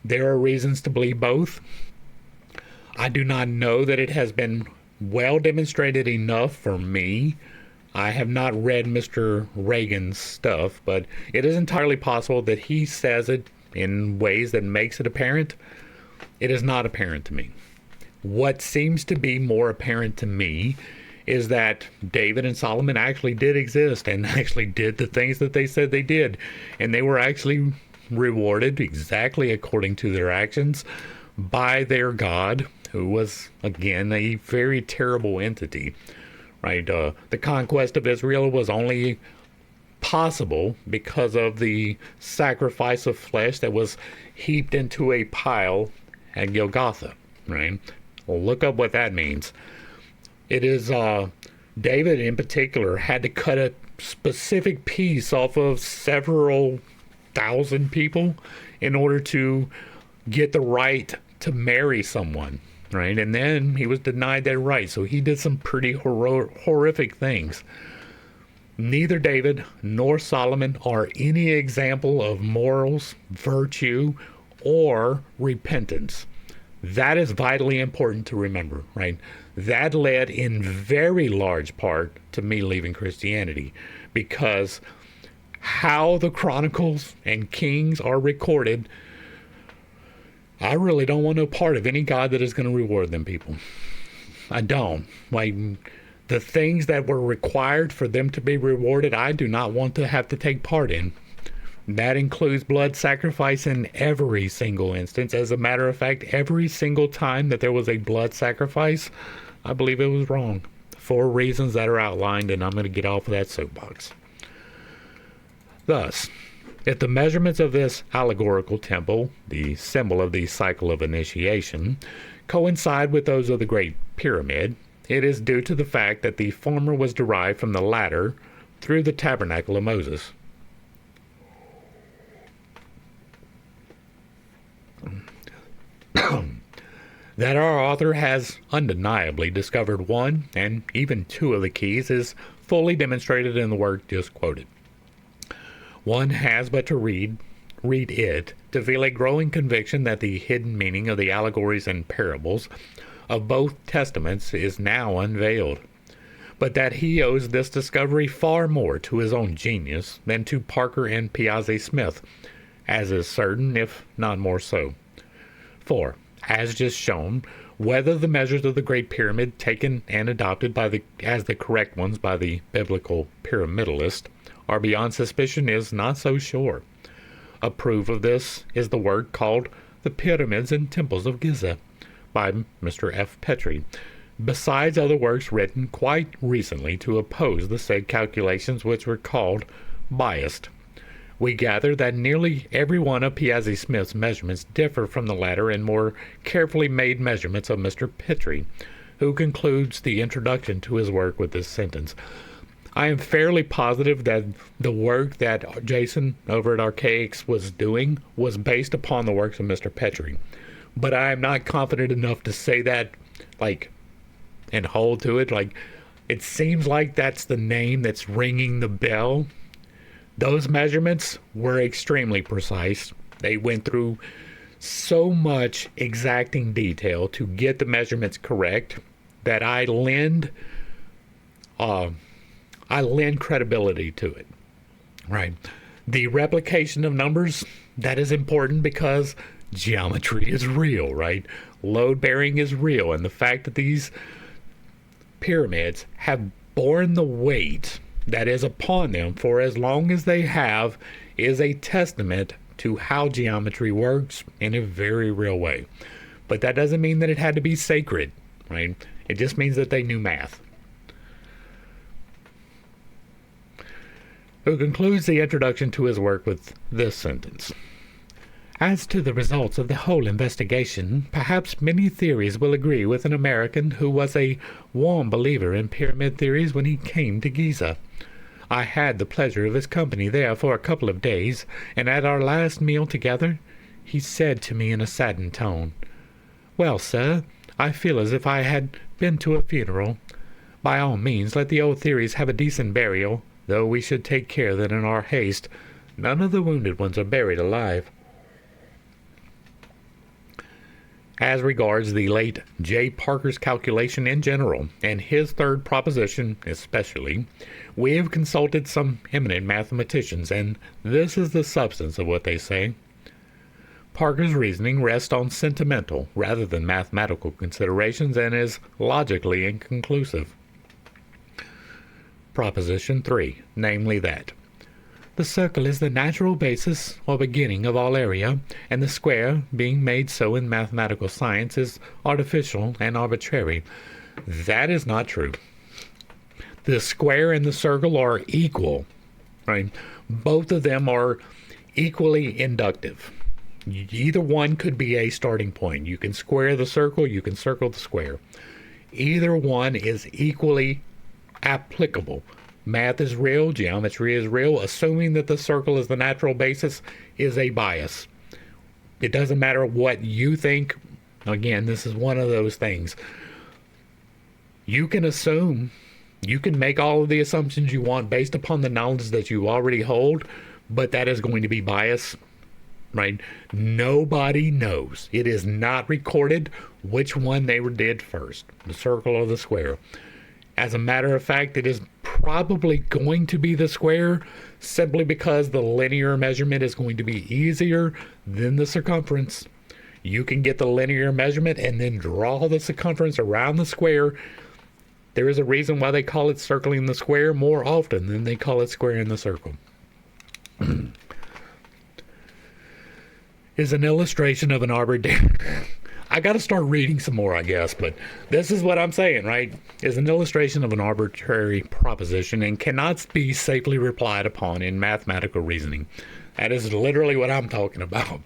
There are reasons to believe both. I do not know that it has been well demonstrated enough for me. I have not read Mr. Reagan's stuff, but it is entirely possible that he says it in ways that makes it apparent. It is not apparent to me. What seems to be more apparent to me is that David and Solomon actually did exist and actually did the things that they said they did. And they were actually rewarded exactly according to their actions by their God, who was, again, a very terrible entity. Right? The conquest of Israel was only possible because of the sacrifice of flesh that was heaped into a pile at Golgotha. Right? Well, look up what that means. It is David in particular had to cut a specific piece off of several thousand people in order to get the right to marry someone. Right, and then he was denied that right, so he did some pretty horrific things. Neither David nor Solomon are any example of morals, virtue, or repentance. That is vitally important to remember, right? That led in very large part to me leaving Christianity, because how the Chronicles and Kings are recorded, I really don't want no part of any God that is going to reward them people. I don't. Like, the things that were required for them to be rewarded, I do not want to have to take part in. That includes blood sacrifice in every single instance. As a matter of fact, every single time that there was a blood sacrifice, I believe it was wrong for reasons that are outlined, and I'm going to get off of that soapbox. Thus, if the measurements of this allegorical temple, the symbol of the cycle of initiation, coincide with those of the Great Pyramid, it is due to the fact that the former was derived from the latter through the tabernacle of Moses. That our author has undeniably discovered one, and even two of the keys, is fully demonstrated in the work just quoted. One has but to read it to feel a growing conviction that the hidden meaning of the allegories and parables of both testaments is now unveiled, but that he owes this discovery far more to his own genius than to Parker and Piazzi Smith, as is certain, if not more so. For, as just shown, whether the measures of the Great Pyramid taken and adopted as the correct ones by the biblical pyramidalist are beyond suspicion is not so sure. A proof of this is the work called The Pyramids and Temples of Giza by Mr. F. Petrie, besides other works written quite recently to oppose the said calculations, which were called biased. We gather that nearly every one of Piazzi Smith's measurements differ from the latter and more carefully made measurements of Mr. Petrie, who concludes the introduction to his work with this sentence: I am fairly positive that the work that Jason over at Archaics was doing was based upon the works of Mr. Petrie. But I am not confident enough to say that, and hold to it. It seems like that's the name that's ringing the bell. Those measurements were extremely precise. They went through so much exacting detail to get the measurements correct that I lend credibility to it, right? The replication of numbers, that is important because geometry is real, right? Load bearing is real, and the fact that these pyramids have borne the weight that is upon them for as long as they have is a testament to how geometry works in a very real way. But that doesn't mean that it had to be sacred, right? It just means that they knew math. Who concludes the introduction to his work with this sentence. As to the results of the whole investigation, perhaps many theories will agree with an American who was a warm believer in pyramid theories when he came to Giza. I had the pleasure of his company there for a couple of days, and at our last meal together, he said to me in a saddened tone, "Well, sir, I feel as if I had been to a funeral. By all means, let the old theories have a decent burial, though we should take care that in our haste, none of the wounded ones are buried alive." As regards the late J. Parker's calculation in general, and his third proposition especially, we have consulted some eminent mathematicians, and this is the substance of what they say. Parker's reasoning rests on sentimental rather than mathematical considerations and is logically inconclusive. Proposition 3, namely that the circle is the natural basis or beginning of all area, and the square, being made so in mathematical science, is artificial and arbitrary. That is not true. The square and the circle are equal, right? Both of them are equally inductive. Either one could be a starting point. You can square the circle, you can circle the square. Either one is equally applicable. Math is real, geometry is real. Assuming that the circle is the natural basis is a bias. It doesn't matter what you think. Again, this is one of those things. You can assume, you can make all of the assumptions you want based upon the knowledge that you already hold, but that is going to be bias, right? Nobody knows. It is not recorded which one they did first, the circle or the square. As a matter of fact, it is probably going to be the square simply because the linear measurement is going to be easier than the circumference. You can get the linear measurement and then draw the circumference around the square. There is a reason why they call it circling the square more often than they call it squaring the circle. Is an illustration of an arbitrary... I got to start reading some more, I guess, but this is what I'm saying, right? Is an illustration of an arbitrary proposition and cannot be safely replied upon in mathematical reasoning. That is literally what I'm talking about.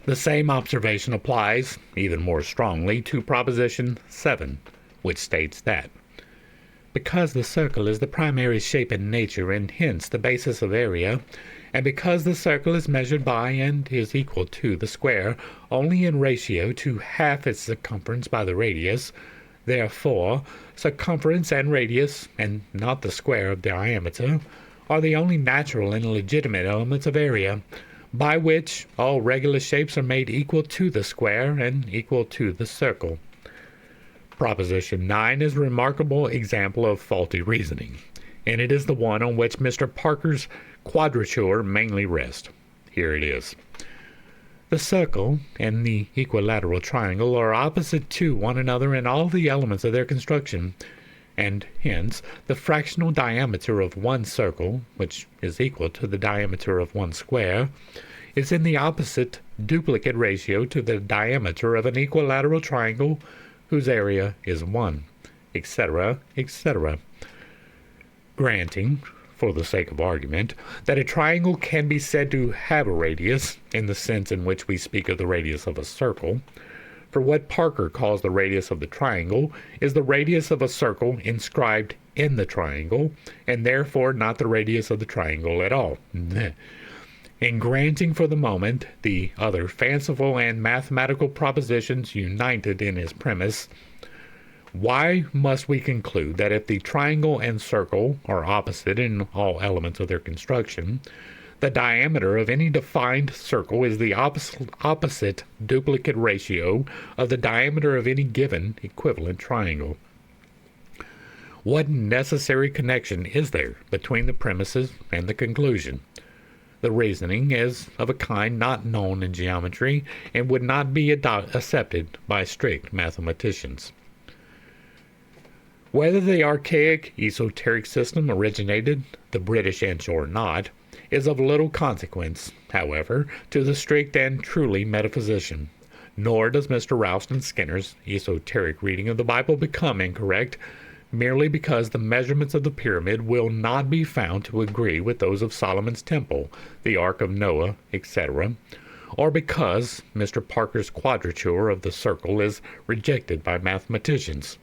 The same observation applies, even more strongly, to Proposition 7, which states that because the circle is the primary shape in nature and hence the basis of area, and because the circle is measured by and is equal to the square only in ratio to half its circumference by the radius, therefore circumference and radius, and not the square of diameter, are the only natural and legitimate elements of area, by which all regular shapes are made equal to the square and equal to the circle. Proposition 9 is a remarkable example of faulty reasoning, and it is the one on which Mr. Parker's quadrature mainly rests. Here it is. The circle and the equilateral triangle are opposite to one another in all the elements of their construction, and hence the fractional diameter of one circle, which is equal to the diameter of one square, is in the opposite duplicate ratio to the diameter of an equilateral triangle whose area is 1, etc., etc. Granting, for the sake of argument, that a triangle can be said to have a radius, in the sense in which we speak of the radius of a circle, for what Parker calls the radius of the triangle is the radius of a circle inscribed in the triangle, and therefore not the radius of the triangle at all. In granting for the moment the other fanciful and mathematical propositions united in his premise, why must we conclude that if the triangle and circle are opposite in all elements of their construction, the diameter of any defined circle is the opposite duplicate ratio of the diameter of any given equivalent triangle? What necessary connection is there between the premises and the conclusion? The reasoning is of a kind not known in geometry and would not be accepted by strict mathematicians. Whether the archaic esoteric system originated the British Inch or not is of little consequence, however, to the strict and truly metaphysician. Nor does Mr. Ralston Skinner's esoteric reading of the Bible become incorrect merely because the measurements of the pyramid will not be found to agree with those of Solomon's Temple, the Ark of Noah, etc., or because Mr. Parker's quadrature of the circle is rejected by mathematicians.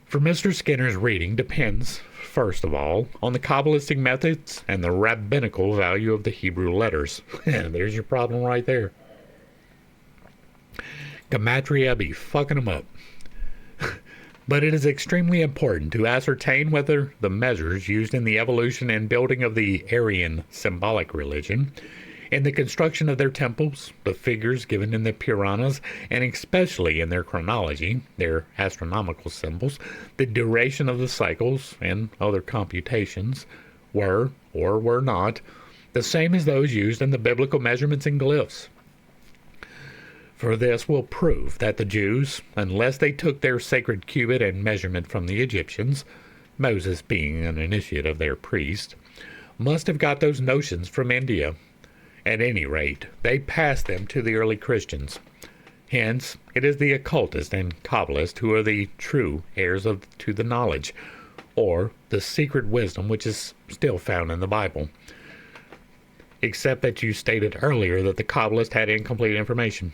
For Mr. Skinner's reading depends, first of all, on the Kabbalistic methods and the rabbinical value of the Hebrew letters. There's your problem right there. Gematria be fucking them up. But it is extremely important to ascertain whether the measures used in the evolution and building of the Aryan symbolic religion, in the construction of their temples, the figures given in the Puranas, and especially in their chronology, their astronomical symbols, the duration of the cycles, and other computations, were, or were not, the same as those used in the biblical measurements and glyphs. For this will prove that the Jews, unless they took their sacred cubit and measurement from the Egyptians, Moses being an initiate of their priest, must have got those notions from India. At any rate, they passed them to the early Christians. Hence, it is the occultist and Kabbalist who are the true heirs to the knowledge, or the secret wisdom which is still found in the Bible. Except that you stated earlier that the Kabbalist had incomplete information.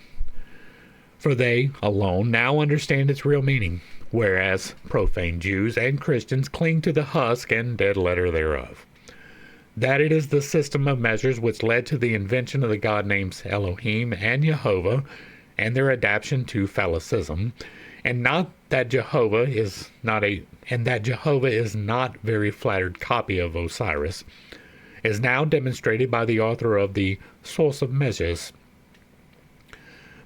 For they alone now understand its real meaning, whereas profane Jews and Christians cling to the husk and dead letter thereof. That it is the system of measures which led to the invention of the god names Elohim and Jehovah, and their adaptation to phallicism, and that Jehovah is not very flattered copy of Osiris, is now demonstrated by the author of the Source of Measures.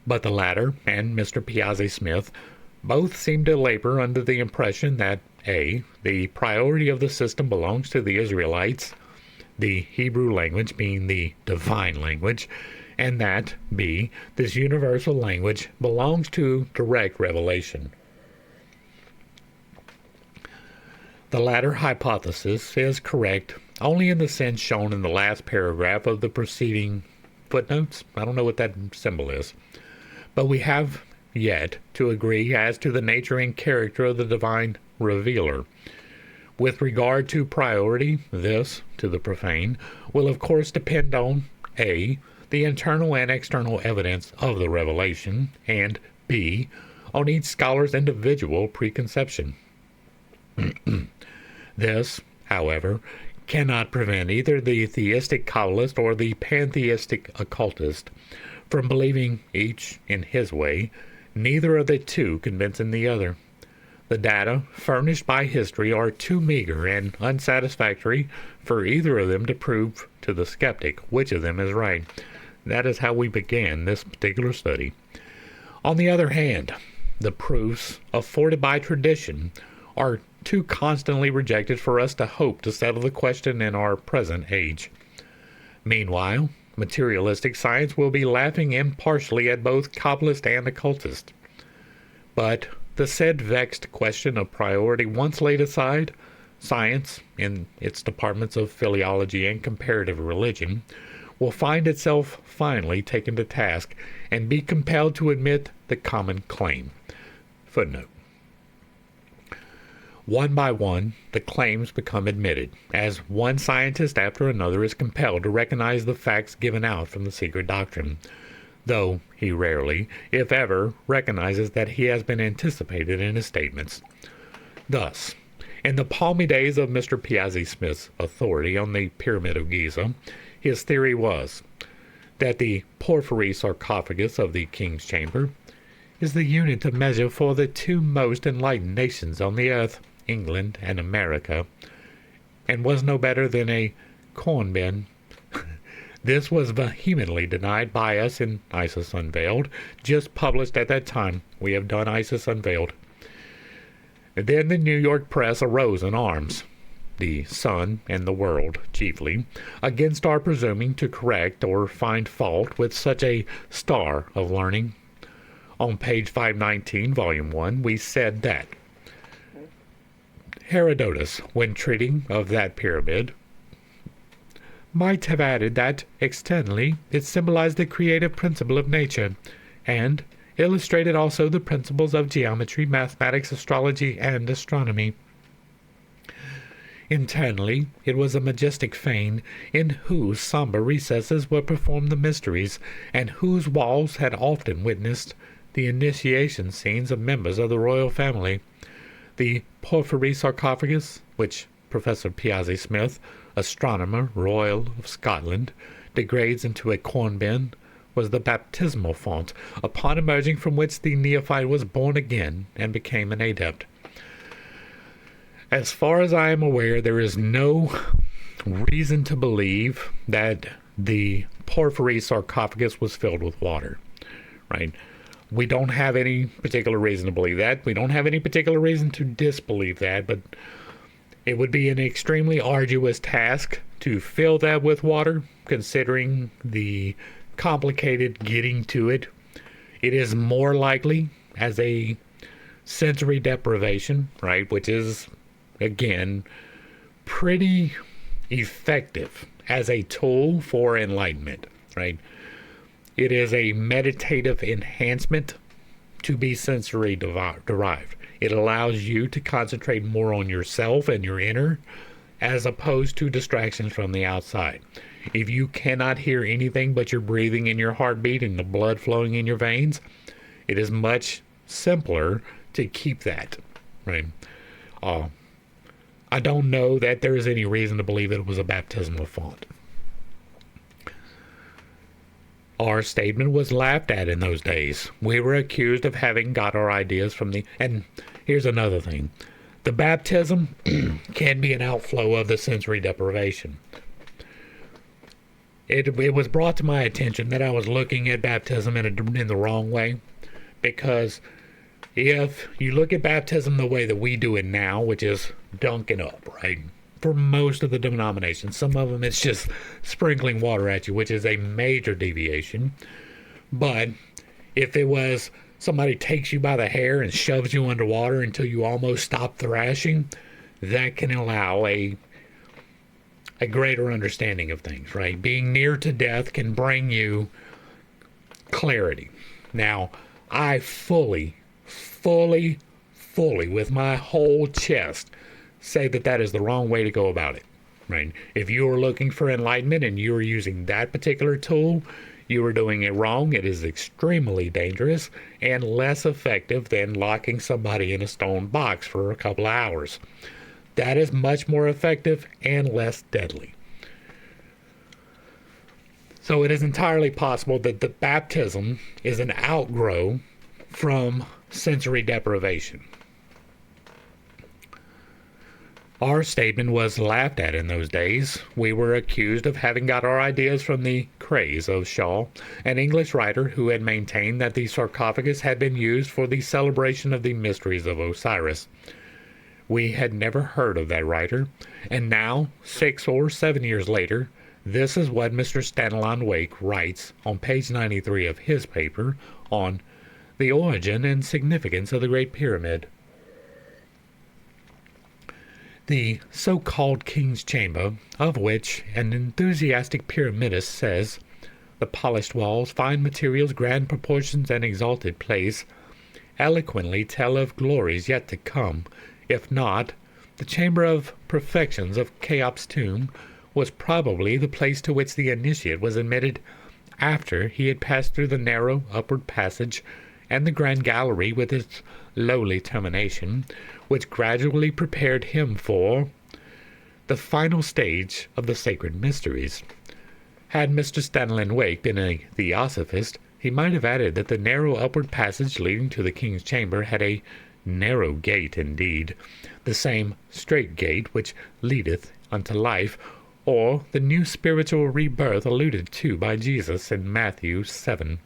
But the latter and Mr. Piazzi Smith both seem to labor under the impression that a. the priority of the system belongs to the Israelites, the Hebrew language being the divine language, and that b. this universal language belongs to direct revelation. The latter hypothesis is correct only in the sense shown in the last paragraph of the preceding footnotes. I don't know what that symbol is. But we have yet to agree as to the nature and character of the divine revealer. With regard to priority, this, to the profane, will of course depend on a. the internal and external evidence of the revelation, and b. on each scholar's individual preconception. This, however, cannot prevent either the theistic Kabbalist or the pantheistic occultist from believing each in his way, neither of the two convincing the other. The data furnished by history are too meager and unsatisfactory for either of them to prove to the skeptic which of them is right. That is how we began this particular study. On the other hand, the proofs afforded by tradition are too constantly rejected for us to hope to settle the question in our present age. Meanwhile, materialistic science will be laughing impartially at both Kabbalist and occultist. But the said vexed question of priority once laid aside, science, in its departments of philology and comparative religion, will find itself finally taken to task and be compelled to admit the common claim. Footnote. One by one, the claims become admitted, as one scientist after another is compelled to recognize the facts given out from the secret doctrine, though he rarely, if ever, recognizes that he has been anticipated in his statements. Thus, in the palmy days of Mr. Piazzi Smith's authority on the Pyramid of Giza, his theory was that the porphyry sarcophagus of the King's Chamber is the unit of measure for the two most enlightened nations on the earth, England and America, and was no better than a corn bin. This was vehemently denied by us in Isis Unveiled, just published at that time. We have done Isis Unveiled. Then the New York press arose in arms, the Sun and the World chiefly, against our presuming to correct or find fault with such a star of learning. On page 519, volume 1, we said that Herodotus, when treating of that pyramid, might have added that, externally, it symbolized the creative principle of nature, and illustrated also the principles of geometry, mathematics, astrology, and astronomy. Internally, it was a majestic fane, in whose somber recesses were performed the mysteries, and whose walls had often witnessed the initiation scenes of members of the royal family. The porphyry sarcophagus, which Professor Piazzi Smith, astronomer royal of Scotland, degrades into a corn bin, was the baptismal font, upon emerging from which the neophyte was born again and became an adept. As far as I am aware, there is no reason to believe that the porphyry sarcophagus was filled with water, right? We don't have any particular reason to believe that. We don't have any particular reason to disbelieve that, but it would be an extremely arduous task to fill that with water, considering the complicated getting to it. It is more likely as a sensory deprivation, right, which is, again, pretty effective as a tool for enlightenment, right? It is a meditative enhancement to be sensory derived. It allows you to concentrate more on yourself and your inner, as opposed to distractions from the outside. If you cannot hear anything but your breathing and your heartbeat and the blood flowing in your veins, it is much simpler to keep that, right? I don't know that there is any reason to believe it was a baptismal font. Our statement was laughed at in those days. We were accused of having got our ideas from the... And here's another thing. The baptism can be an outflow of the sensory deprivation. It was brought to my attention that I was looking at baptism in the wrong way, because if you look at baptism the way that we do it now, which is dunking up, right? For most of the denominations, some of them it's just sprinkling water at you, which is a major deviation. But if it was somebody takes you by the hair and shoves you underwater until you almost stop thrashing, that can allow a greater understanding of things, right? Being near to death can bring you clarity. Now, I fully, with my whole chest, say that is the wrong way to go about it, right? If you are looking for enlightenment and you are using that particular tool, you are doing it wrong. It is extremely dangerous and less effective than locking somebody in a stone box for a couple of hours. That is much more effective and less deadly. So it is entirely possible that the baptism is an outgrowth from sensory deprivation. Our statement was laughed at in those days. We were accused of having got our ideas from the craze of Shaw, an English writer who had maintained that the sarcophagus had been used for the celebration of the mysteries of Osiris. We had never heard of that writer, and now, 6 or 7 years later, this is what Mr. Stanilon Wake writes on page 93 of his paper on the origin and significance of the Great Pyramid. The so-called King's Chamber, of which an enthusiastic pyramidist says, the polished walls, fine materials, grand proportions, and exalted place, eloquently tell of glories yet to come. If not, the chamber of perfections of Cheop's tomb was probably the place to which the initiate was admitted after he had passed through the narrow upward passage and the grand gallery with its lowly termination, which gradually prepared him for the final stage of the sacred mysteries. Had Mr. Stanilon Wake been a theosophist, he might have added that the narrow upward passage leading to the king's chamber had a narrow gate indeed, the same strait gate which leadeth unto life, or the new spiritual rebirth alluded to by Jesus in Matthew 7,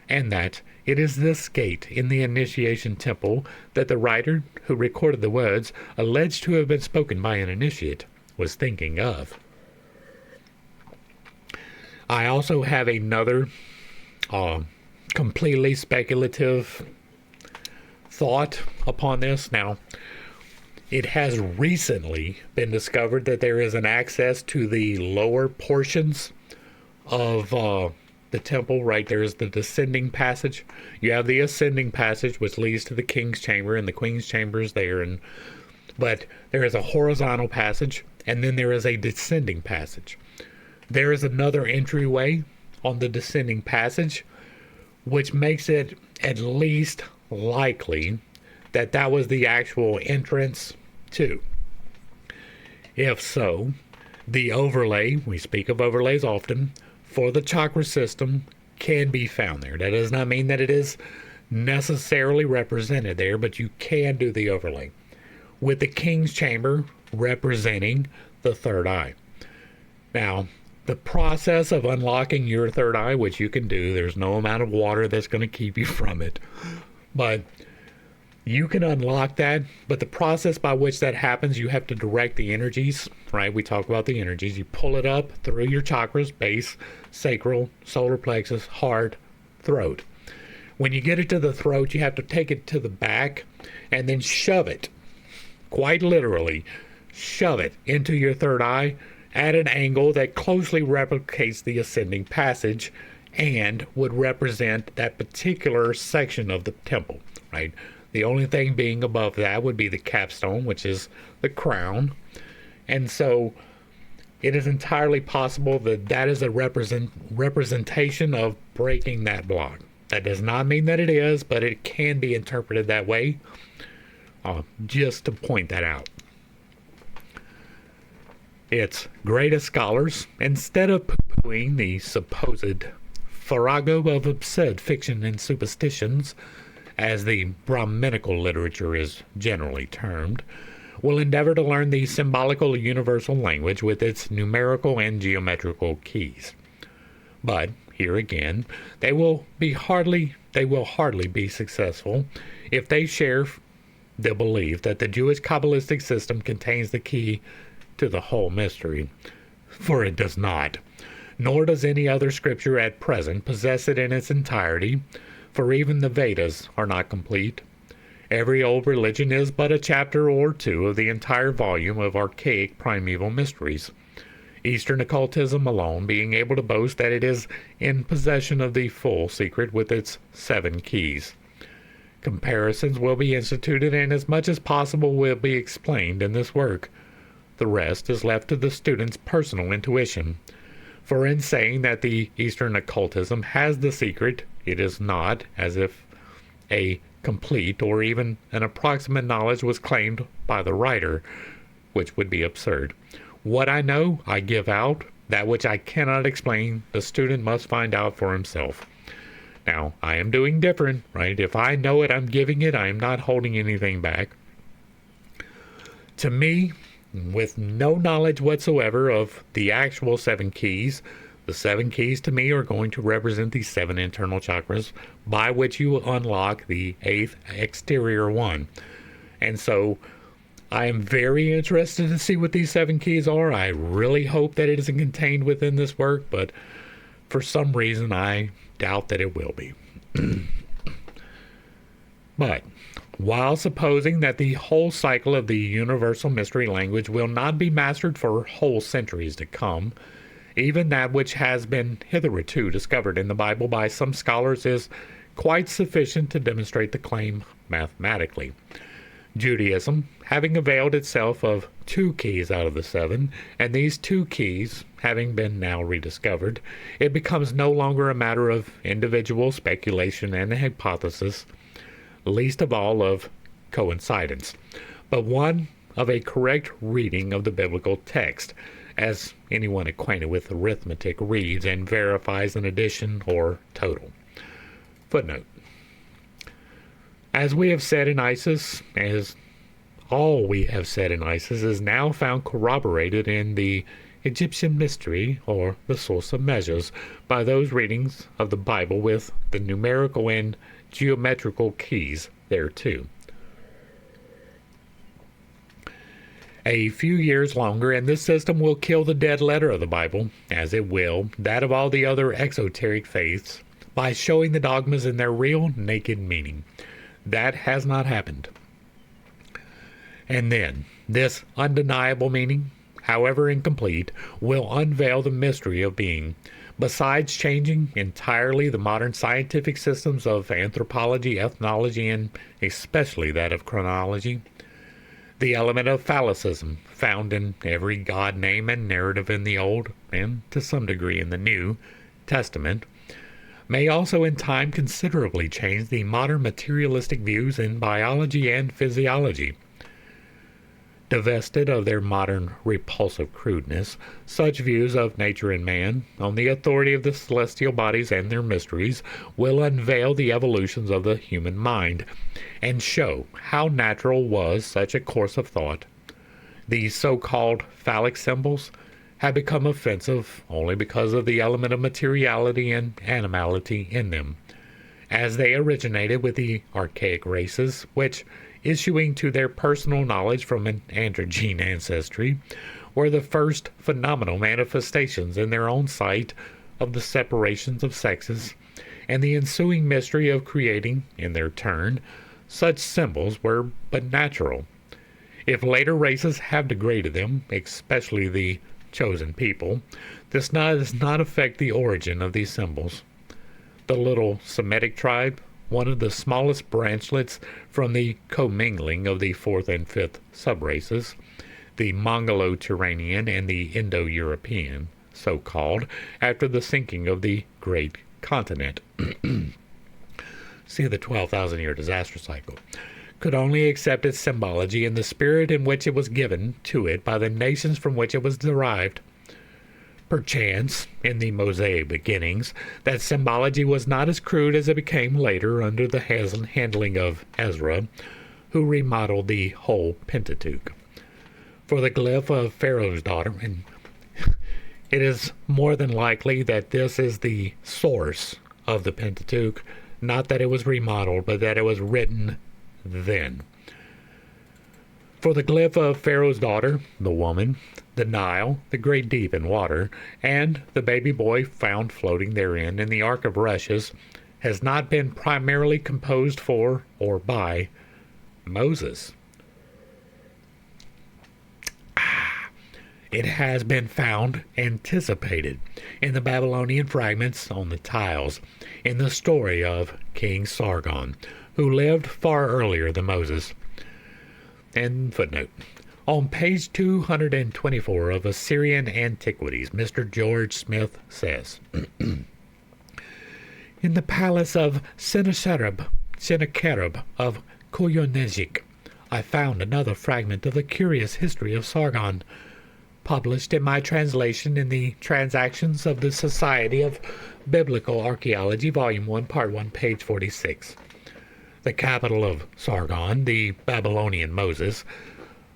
and that it is this gate in the initiation temple that the writer who recorded the words alleged to have been spoken by an initiate was thinking of. I also have another completely speculative thought upon this. Now, it has recently been discovered that there is an access to the lower portions of the temple. Right, there is the descending passage. You have the ascending passage, which leads to the king's chamber, and the queen's chamber is there. But there is a horizontal passage, and then there is a descending passage. There is another entryway on the descending passage, which makes it at least likely that that was the actual entrance too. If so, the overlay, we speak of overlays often, for the chakra system can be found there. That does not mean that it is necessarily represented there, but you can do the overlay, with the king's chamber representing the third eye. Now, the process of unlocking your third eye, which you can do, there's no amount of water that's going to keep you from it, but you can unlock that. But the process by which that happens, you have to direct the energies, right? We talk about the energies. You pull it up through your chakras: base, sacral, solar plexus, heart, throat. When you get it to the throat, you have to take it to the back and then shove it, quite literally, shove it into your third eye at an angle that closely replicates the ascending passage and would represent that particular section of the temple, right? The only thing being above that would be the capstone, which is the crown. And so it is entirely possible that that is a representation of breaking that block. That does not mean that it is, but it can be interpreted that way, just to point that out. Its greatest scholars, instead of poo-pooing the supposed farrago of absurd fiction and superstitions, as the Brahminical literature is generally termed, will endeavor to learn the symbolical universal language with its numerical and geometrical keys. But here again, they will hardly be successful if they share the belief that the Jewish Kabbalistic system contains the key to the whole mystery, for it does not, nor does any other scripture at present possess it in its entirety, for even the Vedas are not complete. Every old religion is but a chapter or two of the entire volume of archaic primeval mysteries, Eastern occultism alone being able to boast that it is in possession of the full secret with its 7 keys. Comparisons will be instituted, and as much as possible will be explained in this work. The rest is left to the student's personal intuition. For in saying that the Eastern occultism has the secret, it is not as if a complete or even an approximate knowledge was claimed by the writer, which would be absurd. What I know, I give out. That which I cannot explain, the student must find out for himself. Now, I am doing different, right? If I know it, I'm giving it. I am not holding anything back. To me, with no knowledge whatsoever of the actual 7 keys, the 7 keys to me are going to represent the 7 internal chakras by which you will unlock the 8th exterior one. And so I am very interested to see what these 7 keys are. I really hope that it isn't contained within this work, but for some reason I doubt that it will be. But while supposing that the whole cycle of the universal mystery language will not be mastered for whole centuries to come, even that which has been hitherto discovered in the Bible by some scholars is quite sufficient to demonstrate the claim mathematically. Judaism, having availed itself of 2 keys out of the 7, and these 2 keys having been now rediscovered, it becomes no longer a matter of individual speculation and hypothesis, least of all of coincidence, but one of a correct reading of the biblical text, as anyone acquainted with arithmetic reads and verifies an addition or total. Footnote. As we have said in Isis, as all we have said in Isis is now found corroborated in the Egyptian mystery, or the source of measures, by those readings of the Bible with the numerical and geometrical keys thereto. A few years longer, and this system will kill the dead letter of the Bible, as it will that of all the other exoteric faiths, by showing the dogmas in their real, naked meaning. That has not happened. And then, this undeniable meaning, however incomplete, will unveil the mystery of being. Besides changing entirely the modern scientific systems of anthropology, ethnology, and especially that of chronology, the element of phallicism found in every god name and narrative in the Old, and to some degree in the New, Testament, may also in time considerably change the modern materialistic views in biology and physiology. Divested of their modern repulsive crudeness, such views of nature and man, on the authority of the celestial bodies and their mysteries, will unveil the evolutions of the human mind, and show how natural was such a course of thought. These so-called phallic symbols have become offensive only because of the element of materiality and animality in them, as they originated with the archaic races, which, issuing to their personal knowledge from an androgyne ancestry, were the first phenomenal manifestations in their own sight of the separations of sexes, and the ensuing mystery of creating, in their turn, such symbols were but natural. If later races have degraded them, especially the chosen people, this does not affect the origin of these symbols. The little Semitic tribe, one of the smallest branchlets from the commingling of the fourth and fifth subraces, the Mongolo-Turanian and the Indo-European, so called, after the sinking of the great continent. See the 12,000-year disaster cycle. Could only accept its symbology in the spirit in which it was given to it by the nations from which it was derived. Perchance, in the Mosaic beginnings, that symbology was not as crude as it became later under the handling of Ezra, who remodeled the whole Pentateuch. For the glyph of Pharaoh's daughter, and it is more than likely that this is the source of the Pentateuch, not that it was remodeled, but that it was written then. For the glyph of Pharaoh's daughter, the woman, the Nile, the great deep in water, and the baby boy found floating therein in the Ark of Rushes, has not been primarily composed for or by Moses. It has been found anticipated in the Babylonian fragments on the tiles, in the story of King Sargon, who lived far earlier than Moses. And footnote. On page 224 of Assyrian Antiquities, Mr. George Smith says, in the palace of Sennacherib of Koyunjik, I found another fragment of the curious history of Sargon, published in my translation in the Transactions of the Society of Biblical Archaeology, Volume 1, Part 1, page 46. The capital of Sargon, the Babylonian Moses,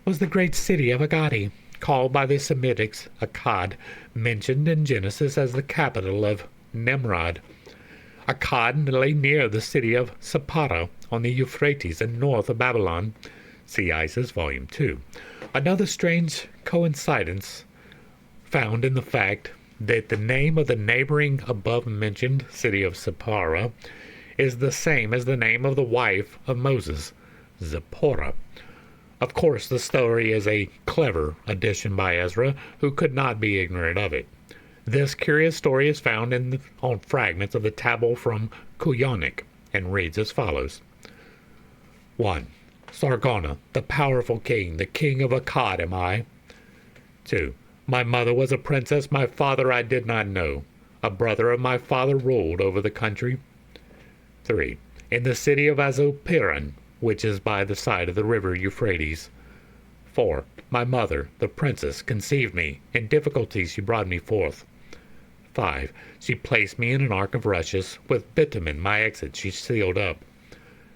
was the great city of Agadi, called by the Semitics Akkad, mentioned in Genesis as the capital of Nimrod. Akkad lay near the city of Sappara on the Euphrates and north of Babylon. See Isis, Volume 2. Another strange coincidence found in the fact that the name of the neighboring above-mentioned city of Sappara is the same as the name of the wife of Moses, Zipporah. Of course, the story is a clever addition by Ezra, who could not be ignorant of it. This curious story is found on fragments of the tablet from Kuyonik, and reads as follows. 1. Sargona, the powerful king, the king of Akkad am I. 2. My mother was a princess, my father I did not know. A brother of my father ruled over the country. 3. In the city of Azopiran, which is by the side of the river Euphrates. 4. My mother, the princess, conceived me. In difficulty she brought me forth. 5. She placed me in an ark of rushes. With bitumen my exit she sealed up.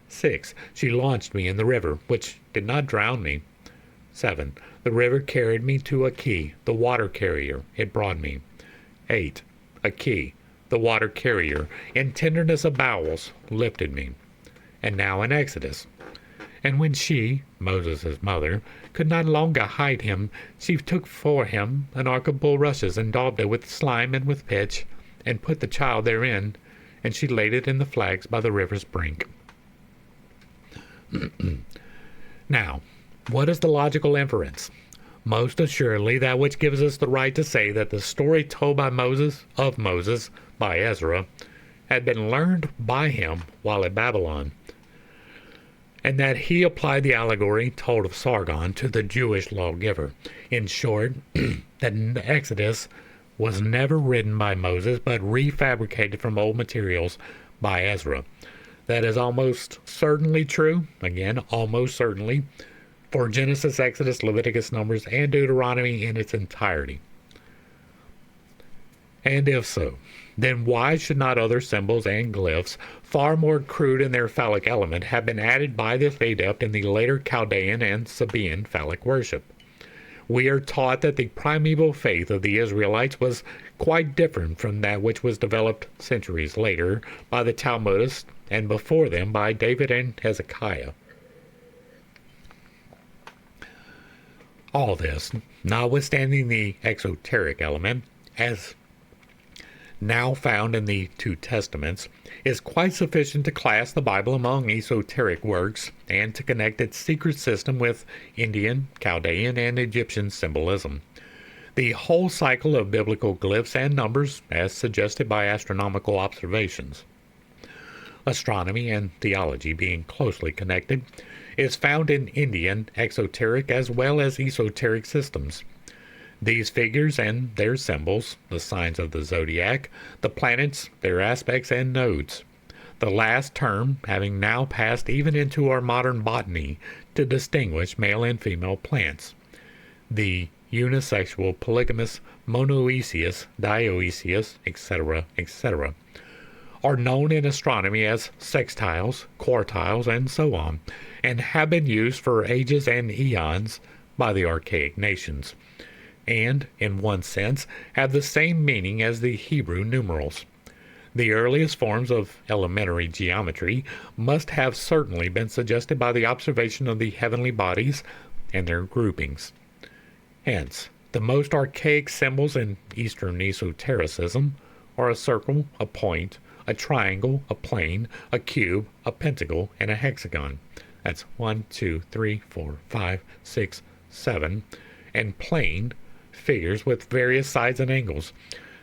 6. She launched me in the river, which did not drown me. 7. The river carried me to a key, the water carrier. It brought me. 8. A key, the water carrier, in tenderness of bowels, lifted me. And now in Exodus. And when she, Moses' mother, could not longer hide him, she took for him an ark of bulrushes, and daubed it with slime and with pitch, and put the child therein, and she laid it in the flags by the river's brink. Now, what is the logical inference? Most assuredly that which gives us the right to say that the story told by Moses, by Ezra, had been learned by him while at Babylon, and that he applied the allegory told of Sargon to the Jewish lawgiver. In short, that the Exodus was never written by Moses, but refabricated from old materials by Ezra. That is almost certainly true, again, almost certainly, for Genesis, Exodus, Leviticus, Numbers, and Deuteronomy in its entirety. And if so, then why should not other symbols and glyphs, far more crude in their phallic element, have been added by this adept in the later Chaldean and Sabaean phallic worship? We are taught that the primeval faith of the Israelites was quite different from that which was developed centuries later by the Talmudists and before them by David and Hezekiah. All this, notwithstanding the exoteric element, as now found in the two Testaments, is quite sufficient to class the Bible among esoteric works and to connect its secret system with Indian, Chaldean, and Egyptian symbolism. The whole cycle of biblical glyphs and numbers, as suggested by astronomical observations, astronomy and theology being closely connected, is found in Indian exoteric as well as esoteric systems. These figures and their symbols, the signs of the zodiac, the planets, their aspects and nodes, the last term having now passed even into our modern botany to distinguish male and female plants, the unisexual, polygamous, monoecious, dioecious, etc., etc., are known in astronomy as sextiles, quartiles, and so on, and have been used for ages and eons by the archaic nations, and, in one sense, have the same meaning as the Hebrew numerals. The earliest forms of elementary geometry must have certainly been suggested by the observation of the heavenly bodies and their groupings. Hence, the most archaic symbols in Eastern esotericism are a circle, a point, a triangle, a plane, a cube, a pentacle, and a hexagon. That's 1, 2, 3, 4, 5, 6, 7, and plane figures with various sides and angles.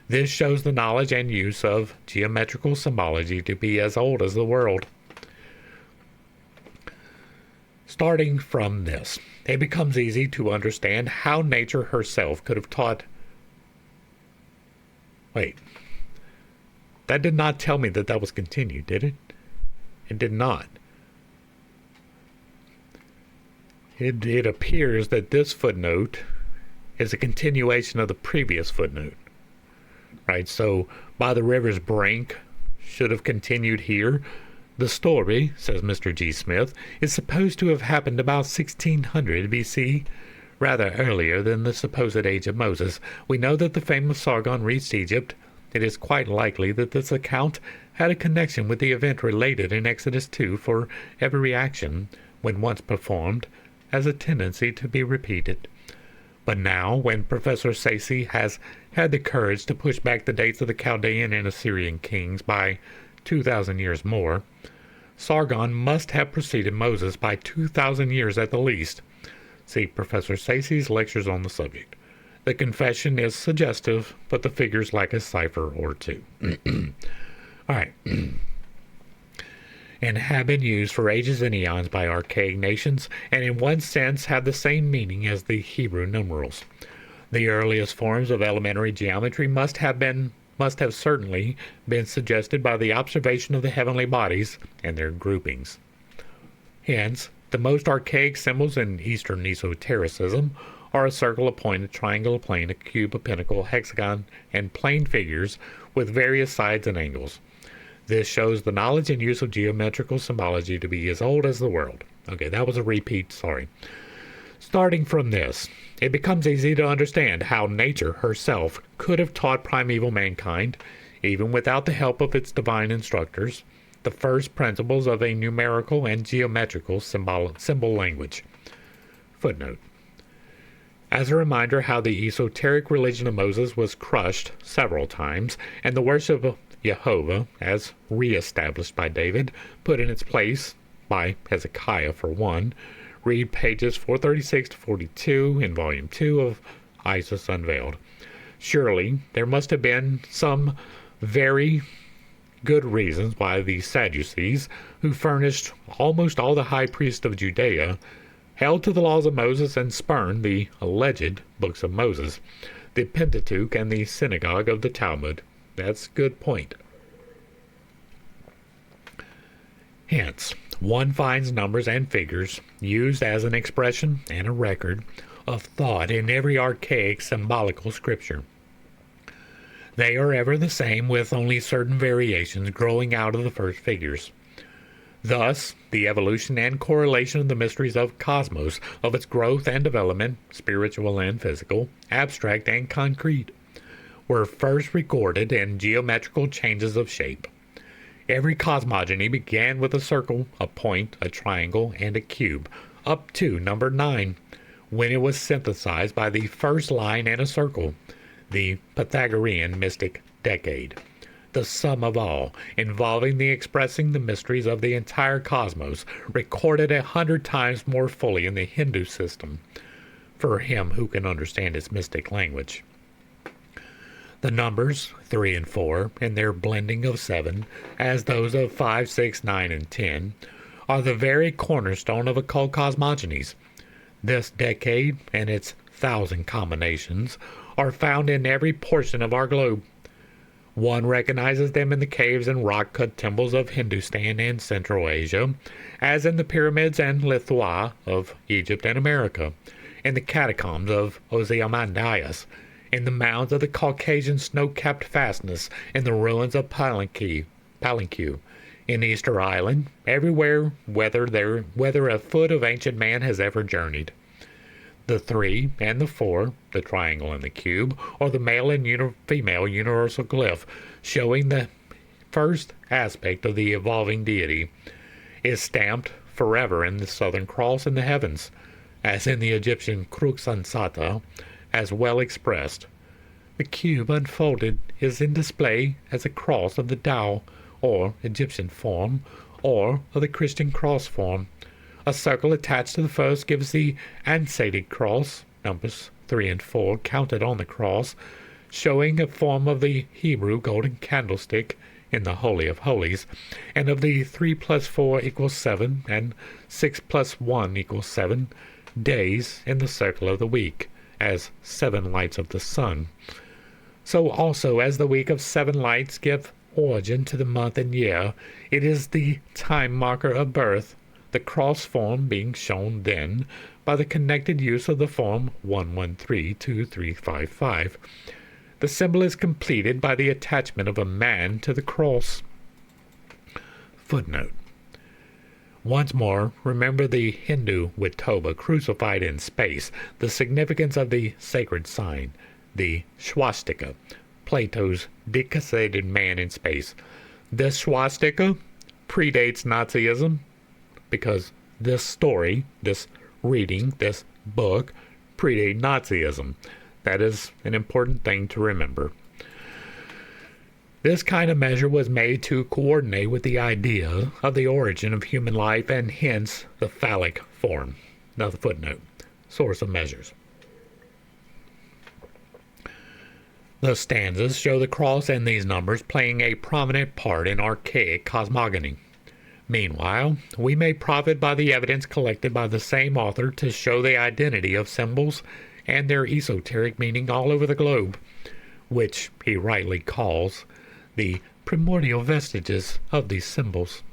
This shows the knowledge and use of geometrical symbology to be as old as the world. Starting from this, it becomes easy to understand how nature herself could have taught. Wait. That did not tell me that was continued, did it? It did not. It appears that this footnote is a continuation of the previous footnote. Right, so by the river's brink should have continued here. The story, says Mr. G. Smith, is supposed to have happened about 1600 BC, rather earlier than the supposed age of Moses. We know that the famous Sargon reached Egypt. It is quite likely that this account had a connection with the event related in Exodus 2, for every action, when once performed, has a tendency to be repeated. But now, when Professor Sayce has had the courage to push back the dates of the Chaldean and Assyrian kings by 2,000 years more, Sargon must have preceded Moses by 2,000 years at the least. See Professor Sayce's lectures on the subject. The confession is suggestive, but the figures lack a cipher or two. All right. And have been used for ages and eons by archaic nations, and in one sense have the same meaning as the Hebrew numerals. The earliest forms of elementary geometry must have certainly been suggested by the observation of the heavenly bodies and their groupings. Hence, the most archaic symbols in Eastern esotericism are a circle, a point, a triangle, a plane, a cube, a pentacle, a hexagon, and plane figures with various sides and angles. This shows the knowledge and use of geometrical symbology to be as old as the world. Okay, that was a repeat, sorry. Starting from this, it becomes easy to understand how nature herself could have taught primeval mankind, even without the help of its divine instructors, the first principles of a numerical and geometrical symbol language. Footnote. As a reminder how the esoteric religion of Moses was crushed several times, and the worship Jehovah, as re-established by David, put in its place by Hezekiah for one. Read pages 436 to 42 in Volume 2 of Isis Unveiled. Surely there must have been some very good reasons why the Sadducees, who furnished almost all the high priests of Judea, held to the laws of Moses and spurned the alleged books of Moses, the Pentateuch, and the synagogue of the Talmud. That's a good point. Hence, one finds numbers and figures used as an expression and a record of thought in every archaic symbolical scripture. They are ever the same, with only certain variations growing out of the first figures. Thus, the evolution and correlation of the mysteries of cosmos, of its growth and development, spiritual and physical, abstract and concrete, were first recorded in geometrical changes of shape. Every cosmogony began with a circle, a point, a triangle, and a cube, up to number 9, when it was synthesized by the first line and a circle, the Pythagorean mystic decade, the sum of all, involving the expressing the mysteries of the entire cosmos, recorded 100 times more fully in the Hindu system, for him who can understand its mystic language. The numbers 3 and 4, in their blending of 7, as those of 5, 6, 9, and 10, are the very cornerstone of occult cosmogonies. This decade and its 1,000 combinations are found in every portion of our globe. One recognizes them in the caves and rock-cut temples of Hindustan and Central Asia, as in the pyramids and lithua of Egypt and America, in the catacombs of Ozymandias, in the mounds of the Caucasian snow-capped fastness, in the ruins of Palenque, in Easter Island, everywhere, whether a foot of ancient man has ever journeyed. The 3 and the 4, the triangle and the cube, or the male and female universal glyph, showing the first aspect of the evolving deity, is stamped forever in the Southern Cross in the heavens, as in the Egyptian Crux Ansata, as well expressed. The cube unfolded is in display as a cross of the Tao, or Egyptian form, or of the Christian cross form. A circle attached to the first gives the Ansaitic cross, numbers 3 and 4 counted on the cross, showing a form of the Hebrew golden candlestick in the Holy of Holies, and of the 3 plus 4 equals 7, and 6 plus 1 equals 7 days in the circle of the week, as 7 lights of the sun. So also, as the week of 7 lights give origin to the month and year, it is the time marker of birth, the cross form being shown then by the connected use of the form 1132355. The symbol is completed by the attachment of a man to the cross. Footnote. Once more, remember the Hindu Vithoba crucified in space, the significance of the sacred sign, the swastika, Plato's decapitated man in space. This swastika predates Nazism, because this story, this reading, this book, predated Nazism. That is an important thing to remember. This kind of measure was made to coordinate with the idea of the origin of human life, and hence the phallic form. Another footnote. Source of measures. The stanzas show the cross and these numbers playing a prominent part in archaic cosmogony. Meanwhile, we may profit by the evidence collected by the same author to show the identity of symbols and their esoteric meaning all over the globe, which he rightly calls the primordial vestiges of these symbols.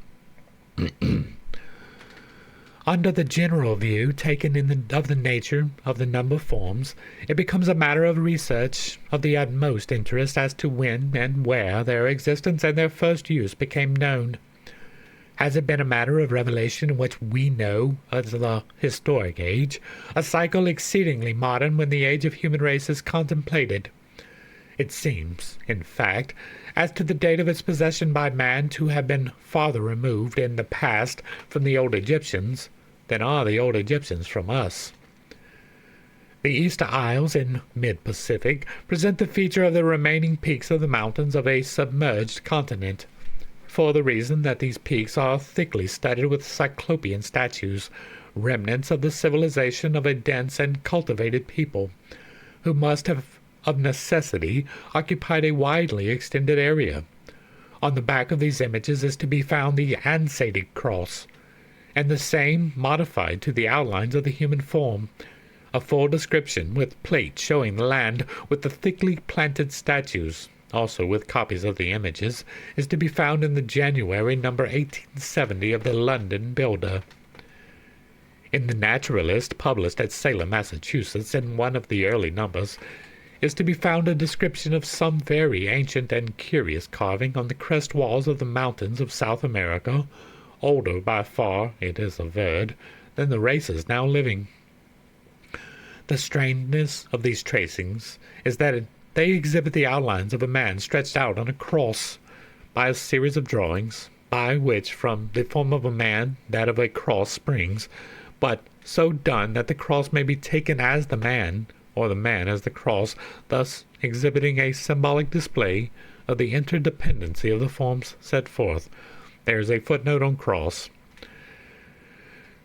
Under the general view taken of the nature of the number forms, it becomes a matter of research of the utmost interest as to when and where their existence and their first use became known. Has it been a matter of revelation in which we know as the historic age, a cycle exceedingly modern when the age of human race is contemplated? It seems, in fact, as to the date of its possession by man, to have been farther removed in the past from the old Egyptians than are the old Egyptians from us. The Easter Isles in mid-Pacific present the feature of the remaining peaks of the mountains of a submerged continent, for the reason that these peaks are thickly studded with cyclopean statues, remnants of the civilization of a dense and cultivated people, who must have of necessity occupied a widely extended area. On the back of these images is to be found the Ansatic cross, and the same modified to the outlines of the human form. A full description, with plates showing the land with the thickly planted statues, also with copies of the images, is to be found in the January number 1870 of the London Builder. In the Naturalist, published at Salem, Massachusetts, in one of the early numbers, is to be found a description of some very ancient and curious carving on the crest walls of the mountains of South America, older by far, it is averred, than the races now living. The strangeness of these tracings is that they exhibit the outlines of a man stretched out on a cross by a series of drawings, by which from the form of a man that of a cross springs, but so done that the cross may be taken as the man, or the man as the cross, thus exhibiting a symbolic display of the interdependency of the forms set forth. There is a footnote on cross.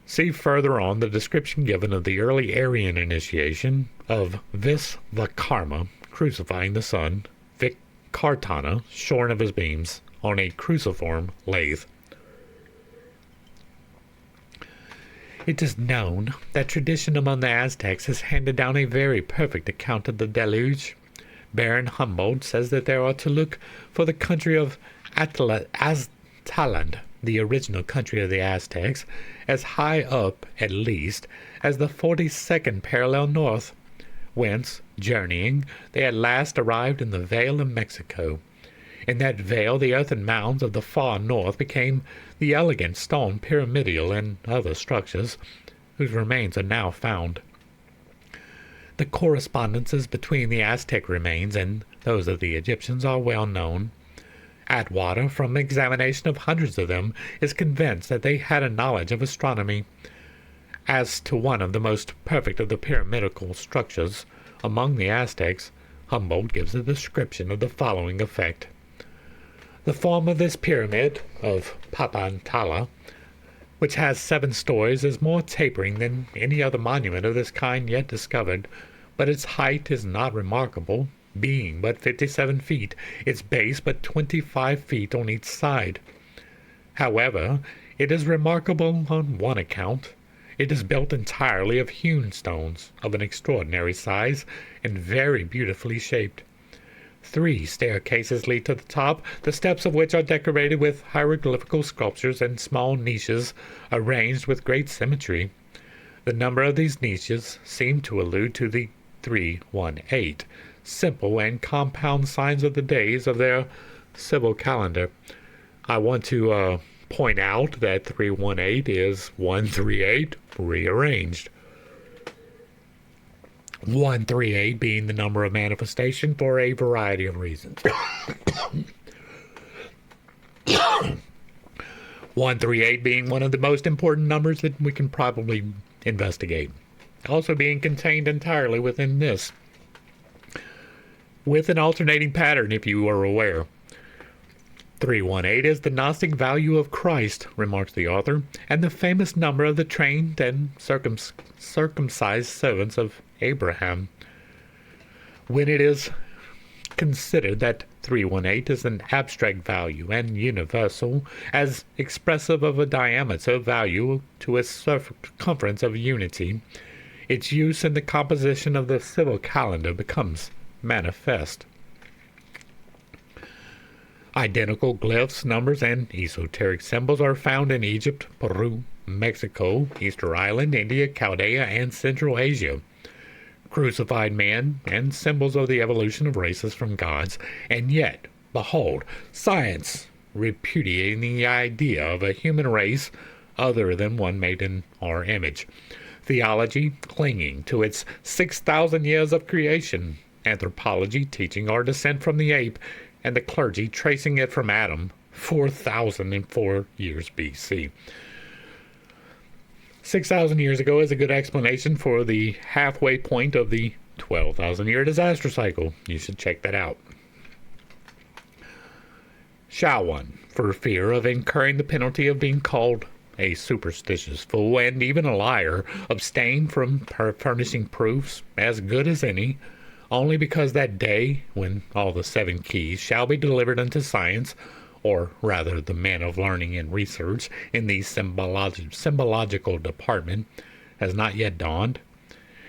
See further on the description given of the early Aryan initiation of Visvakarma crucifying the sun, Vikartana shorn of his beams, on a cruciform lathe. It is known that tradition among the Aztecs has handed down a very perfect account of the deluge. Baron Humboldt says that they are to look for the country of Aztalan, the original country of the Aztecs, as high up, at least, as the 42nd parallel north, whence, journeying, they at last arrived in the Vale of Mexico. In that vale the earthen mounds of the far north became the elegant stone pyramidal and other structures, whose remains are now found. The correspondences between the Aztec remains and those of the Egyptians are well known. Atwater, from examination of hundreds of them, is convinced that they had a knowledge of astronomy. As to one of the most perfect of the pyramidal structures among the Aztecs, Humboldt gives a description of the following effect. The form of this pyramid of Papantala, which has 7 stories, is more tapering than any other monument of this kind yet discovered, but its height is not remarkable, being but 57 feet, its base but 25 feet on each side. However, it is remarkable on one account. It is built entirely of hewn stones, of an extraordinary size, and very beautifully shaped. 3 staircases lead to the top, the steps of which are decorated with hieroglyphical sculptures and small niches arranged with great symmetry. The number of these niches seem to allude to the 318, simple and compound signs of the days of their civil calendar. I want to point out that 318 is 138 rearranged. 138 being the number of manifestation for a variety of reasons. 138 being one of the most important numbers that we can probably investigate. Also being contained entirely within this, with an alternating pattern, if you are aware. 318 is the Gnostic value of Christ, remarks the author, and the famous number of the trained and circumcised servants of Abraham. When it is considered that 318 is an abstract value and universal, as expressive of a diameter value to a circumference of unity, its use in the composition of the civil calendar becomes manifest. Identical glyphs, numbers, and esoteric symbols are found in Egypt, Peru, Mexico, Easter Island, India, Chaldea, and Central Asia. Crucified men and symbols of the evolution of races from gods, and yet, behold, science repudiating the idea of a human race other than one made in our image. Theology clinging to its 6,000 years of creation. Anthropology teaching our descent from the ape, and the clergy tracing it from Adam 4,004 years BC. 6,000 years ago is a good explanation for the halfway point of the 12,000 year disaster cycle. You should check that out. Shall one, for fear of incurring the penalty of being called a superstitious fool and even a liar, abstain from furnishing proofs as good as any, only because that day when all the 7 keys shall be delivered unto science, or rather the men of learning and research in the symbological department, has not yet dawned?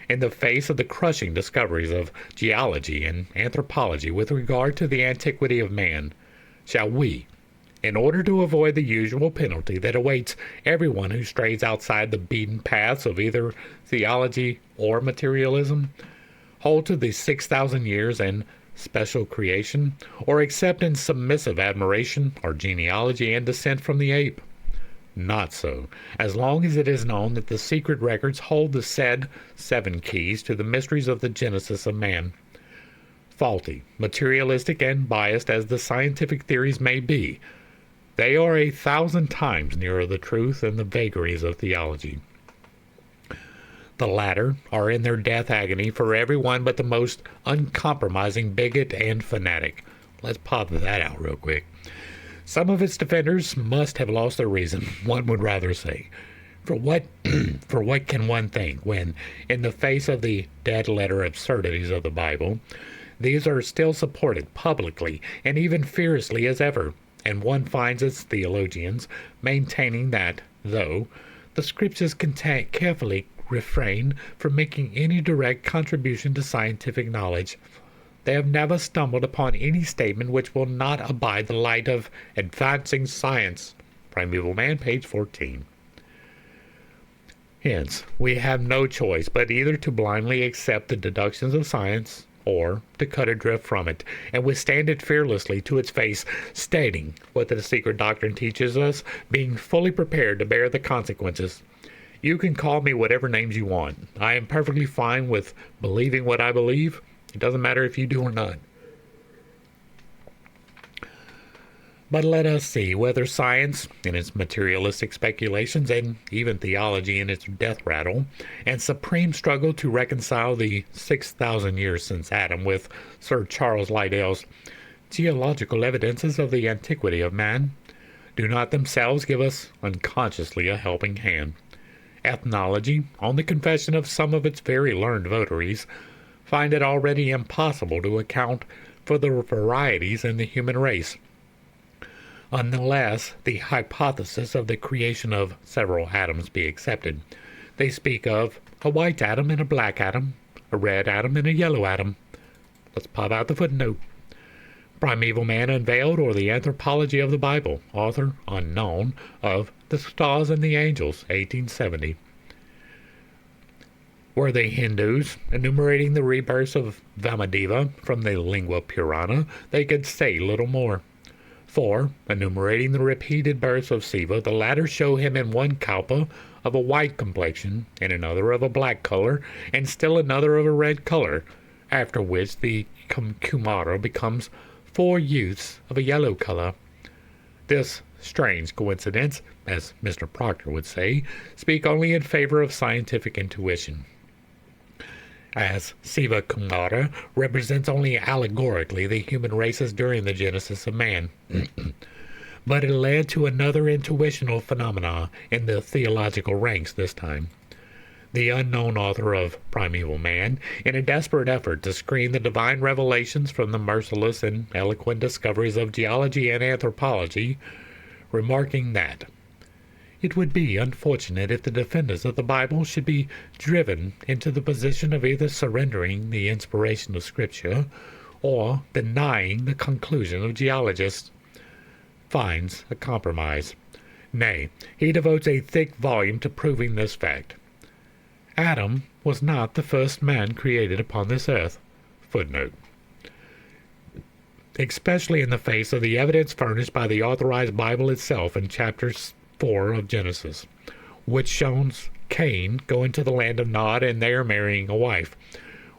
In the face of the crushing discoveries of geology and anthropology with regard to the antiquity of man, shall we, in order to avoid the usual penalty that awaits everyone who strays outside the beaten paths of either theology or materialism, hold to the 6,000 years and special creation, or accept in submissive admiration our genealogy and descent from the ape? Not so, as long as it is known that the secret records hold the said 7 keys to the mysteries of the genesis of man. Faulty, materialistic, and biased as the scientific theories may be, they are 1,000 times nearer the truth than the vagaries of theology. The latter are in their death agony for everyone but the most uncompromising bigot and fanatic. Let's pop that out real quick. Some of its defenders must have lost their reason, one would rather say. For what can one think when, in the face of the dead-letter absurdities of the Bible, these are still supported publicly and even fiercely as ever, and one finds its theologians maintaining that, though the scriptures carefully refrain from making any direct contribution to scientific knowledge, they have never stumbled upon any statement which will not abide the light of advancing science. Primeval Man, page 14. Hence, we have no choice but either to blindly accept the deductions of science, or to cut adrift from it, and withstand it fearlessly to its face, stating what the secret doctrine teaches us, being fully prepared to bear the consequences. You can call me whatever names you want. I am perfectly fine with believing what I believe. It doesn't matter if you do or not. But let us see whether science, in its materialistic speculations, and even theology in its death rattle, and supreme struggle to reconcile the 6,000 years since Adam with Sir Charles Lyell's geological evidences of the antiquity of man, do not themselves give us unconsciously a helping hand. Ethnology, on the confession of some of its very learned votaries, find it already impossible to account for the varieties in the human race, unless the hypothesis of the creation of several atoms be accepted. They speak of a white atom and a black atom, a red atom and a yellow atom. Let's pop out the footnote. Primeval Man Unveiled, or the Anthropology of the Bible, author unknown, of The Stars and the Angels, 1870. Were they Hindus, enumerating the rebirths of Vamadeva from the lingua purana, they could say little more. For, enumerating the repeated births of Siva, the latter show him in one kalpa of a white complexion, in another of a black color, and still another of a red color, after which the Kumara becomes 4 youths of a yellow color. This strange coincidence, as Mr. Proctor would say, speak only in favor of scientific intuition, as Siva Kumara represents only allegorically the human races during the genesis of man. But it led to another intuitional phenomena in the theological ranks this time. The unknown author of Primeval Man, in a desperate effort to screen the divine revelations from the merciless and eloquent discoveries of geology and anthropology, remarking that it would be unfortunate if the defenders of the Bible should be driven into the position of either surrendering the inspiration of Scripture or denying the conclusion of geologists, finds a compromise. Nay, he devotes a thick volume to proving this fact. Adam was not the first man created upon this earth. Footnote. Especially in the face of the evidence furnished by the authorized Bible itself in chapters 4 of Genesis, which shows Cain go into the land of Nod and there marrying a wife,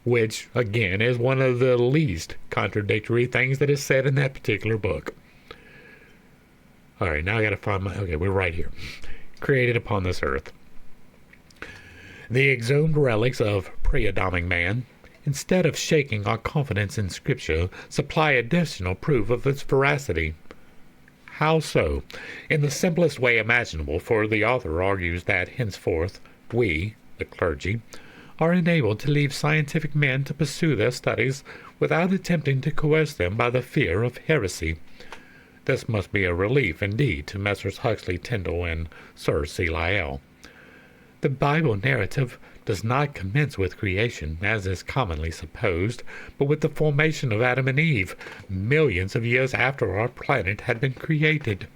which, again, is one of the least contradictory things that is said in that particular book. Alright, now I gotta find my... Okay, we're right here. Created upon this earth. The exhumed relics of pre-Adamic man, instead of shaking our confidence in Scripture, supply additional proof of its veracity. How so? In the simplest way imaginable, for the author argues that henceforth we, the clergy, are enabled to leave scientific men to pursue their studies without attempting to coerce them by the fear of heresy. This must be a relief indeed to Messrs. Huxley, Tyndall, and Sir C. Lyell. The Bible narrative does not commence with creation, as is commonly supposed, but with the formation of Adam and Eve, millions of years after our planet had been created.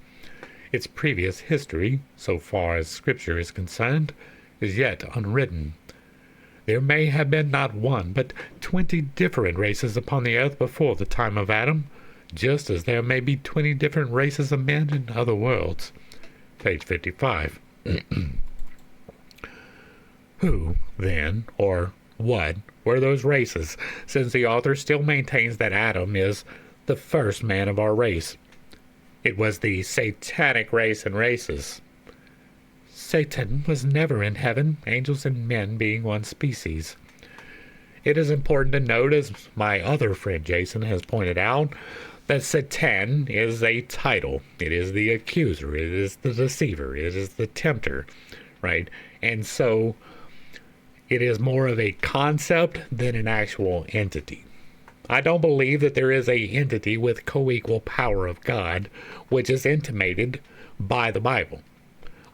Its previous history, so far as Scripture is concerned, is yet unwritten. There may have been not one, but 20 different races upon the earth before the time of Adam, just as there may be 20 different races of men in other worlds. Page 55. Who, then, or what, were those races, since the author still maintains that Adam is the first man of our race? It was the satanic race and races. Satan was never in heaven, angels and men being one species. It is important to note, as my other friend Jason has pointed out, that Satan is a title. It is the accuser, it is the deceiver, it is the tempter, right? And so it is more of a concept than an actual entity. I don't believe that there is an entity with co-equal power of God, which is intimated by the Bible.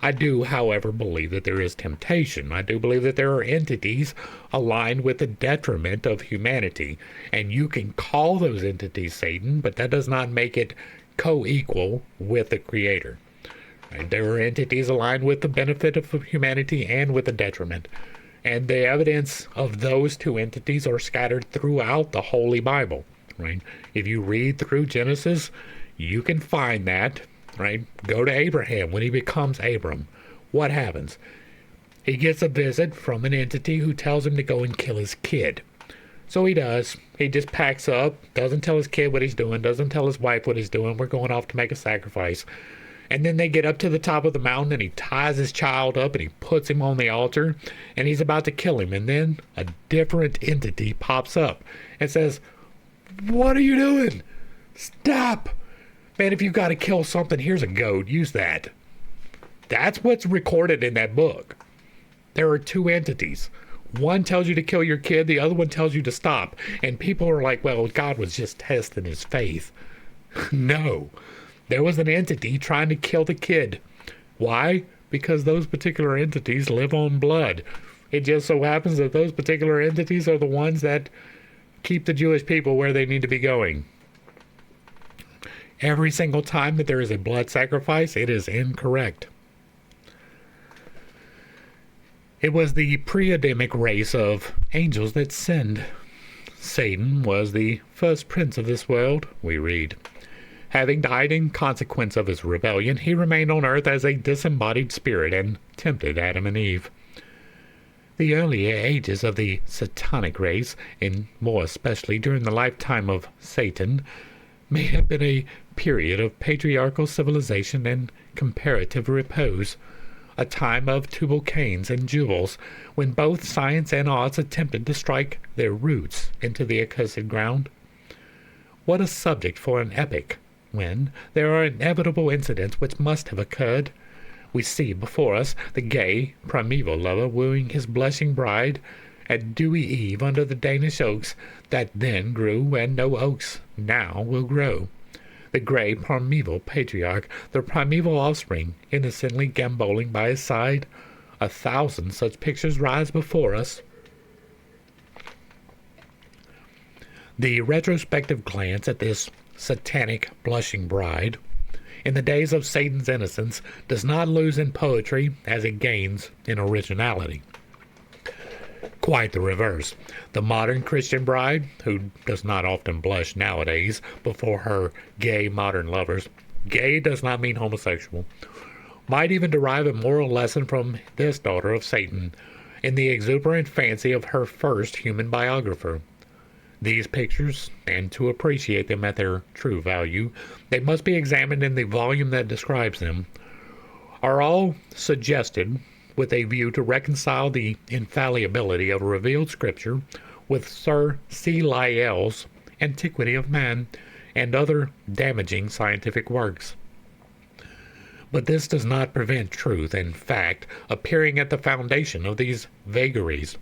I do, however, believe that there is temptation. I do believe that there are entities aligned with the detriment of humanity, and you can call those entities Satan, but that does not make it co-equal with the Creator. Right? There are entities aligned with the benefit of humanity and with the detriment. And the evidence of those two entities are scattered throughout the Holy Bible, right? If you read through Genesis, you can find that, right? Go to Abraham when he becomes Abram. What happens? He gets a visit from an entity who tells him to go and kill his kid. So he does. He just packs up, doesn't tell his kid what he's doing, doesn't tell his wife what he's doing. We're going off to make a sacrifice. And then they get up to the top of the mountain, and he ties his child up, and he puts him on the altar, and he's about to kill him. And then a different entity pops up and says, "What are you doing? Stop! Man, if you've got to kill something, here's a goat. Use that." That's what's recorded in that book. There are two entities. One tells you to kill your kid, the other one tells you to stop. And people are like, well, God was just testing his faith. No. There was an entity trying to kill the kid. Why? Because those particular entities live on blood. It just so happens that those particular entities are the ones that keep the Jewish people where they need to be going. Every single time that there is a blood sacrifice, it is incorrect. It was the pre-Adamic race of angels that sinned. Satan was the first prince of this world, we read. Having died in consequence of his rebellion, he remained on earth as a disembodied spirit and tempted Adam and Eve. The earlier ages of the Satanic race, and more especially during the lifetime of Satan, may have been a period of patriarchal civilization and comparative repose, a time of Tubal Cains and Jubals, when both science and arts attempted to strike their roots into the accursed ground. What a subject for an epic, when there are inevitable incidents which must have occurred. We see before us the gay, primeval lover wooing his blushing bride at dewy eve under the Danish oaks that then grew and no oaks now will grow. The gray primeval patriarch, the primeval offspring, innocently gamboling by his side. 1,000 such pictures rise before us. The retrospective glance at this satanic blushing bride in the days of Satan's innocence does not lose in poetry as it gains in originality. Quite the reverse. The modern Christian bride, who does not often blush nowadays before her gay modern lovers, gay does not mean homosexual, might even derive a moral lesson from this daughter of Satan in the exuberant fancy of her first human biographer. These pictures, and to appreciate them at their true value, they must be examined in the volume that describes them, are all suggested with a view to reconcile the infallibility of revealed Scripture with Sir C. Lyell's Antiquity of Man and other damaging scientific works. But this does not prevent truth and fact appearing at the foundation of these vagaries,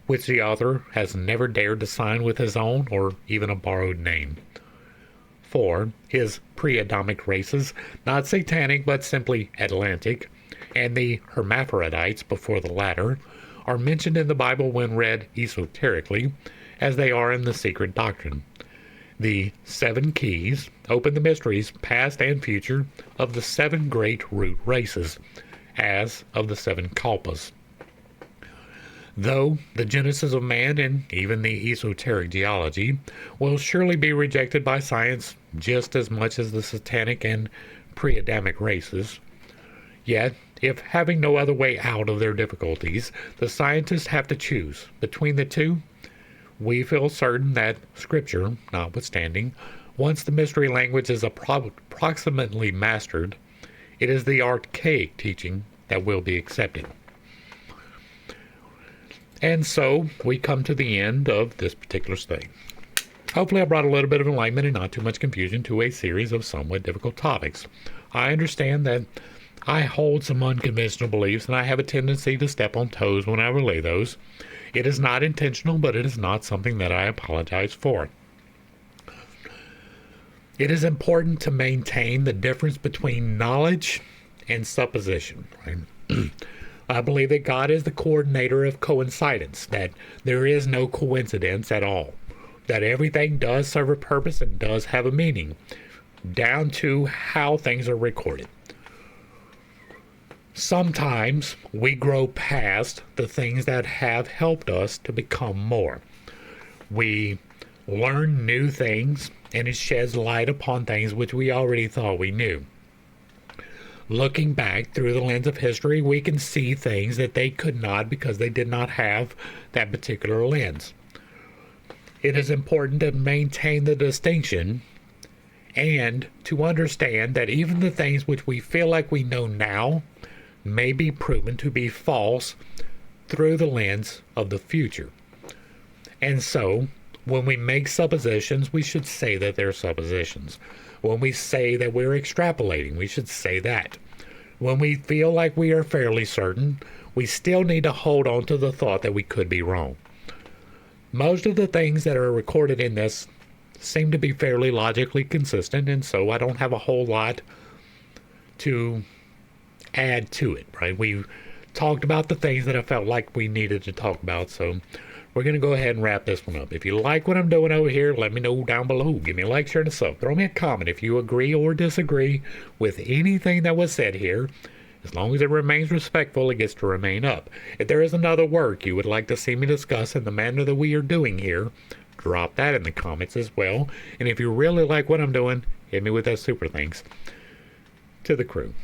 which the author has never dared to sign with his own or even a borrowed name. For his pre-Adamic races, not satanic but simply Atlantic, and the hermaphrodites before the latter, are mentioned in the Bible when read esoterically, as they are in the Secret Doctrine. The 7 keys open the mysteries, past and future, of the 7 great root races, as of the 7 kalpas. Though the genesis of man and even the esoteric geology will surely be rejected by science just as much as the satanic and pre-Adamic races, yet, if having no other way out of their difficulties, the scientists have to choose between the two, we feel certain that Scripture, notwithstanding, once the mystery language is approximately mastered, it is the archaic teaching that will be accepted. And so we come to the end of this particular study. Hopefully I brought a little bit of enlightenment and not too much confusion to a series of somewhat difficult topics. I understand that I hold some unconventional beliefs and I have a tendency to step on toes when I relay those. It is not intentional, but it is not something that I apologize for. It is important to maintain the difference between knowledge and supposition, right? I believe that God is the coordinator of coincidence, that there is no coincidence at all, that everything does serve a purpose and does have a meaning, down to how things are recorded. Sometimes we grow past the things that have helped us to become more. We learn new things, and it sheds light upon things which we already thought we knew. Looking back through the lens of history, we can see things that they could not because they did not have that particular lens. It is important to maintain the distinction and to understand that even the things which we feel like we know now may be proven to be false through the lens of the future. And so, when we make suppositions, we should say that they're suppositions. When we say that we're extrapolating, we should say that. When we feel like we are fairly certain, we still need to hold on to the thought that we could be wrong. Most of the things that are recorded in this seem to be fairly logically consistent, and so I don't have a whole lot to add to it, right? We've talked about the things that I felt like we needed to talk about, so we're going to go ahead and wrap this one up. If you like what I'm doing over here, let me know down below. Give me a like, share, and a sub. Throw me a comment if you agree or disagree with anything that was said here. As long as it remains respectful, it gets to remain up. If there is another work you would like to see me discuss in the manner that we are doing here, drop that in the comments as well. And if you really like what I'm doing, hit me with that super thanks. To the crew,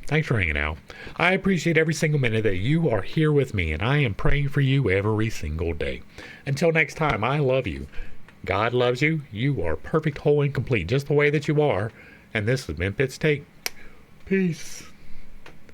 thanks for hanging out. I appreciate every single minute that you are here with me, and I am praying for you every single day. Until next time, I love you. God loves you. You are perfect, whole, and complete, just the way that you are. And this has been Pitt's Take. Peace.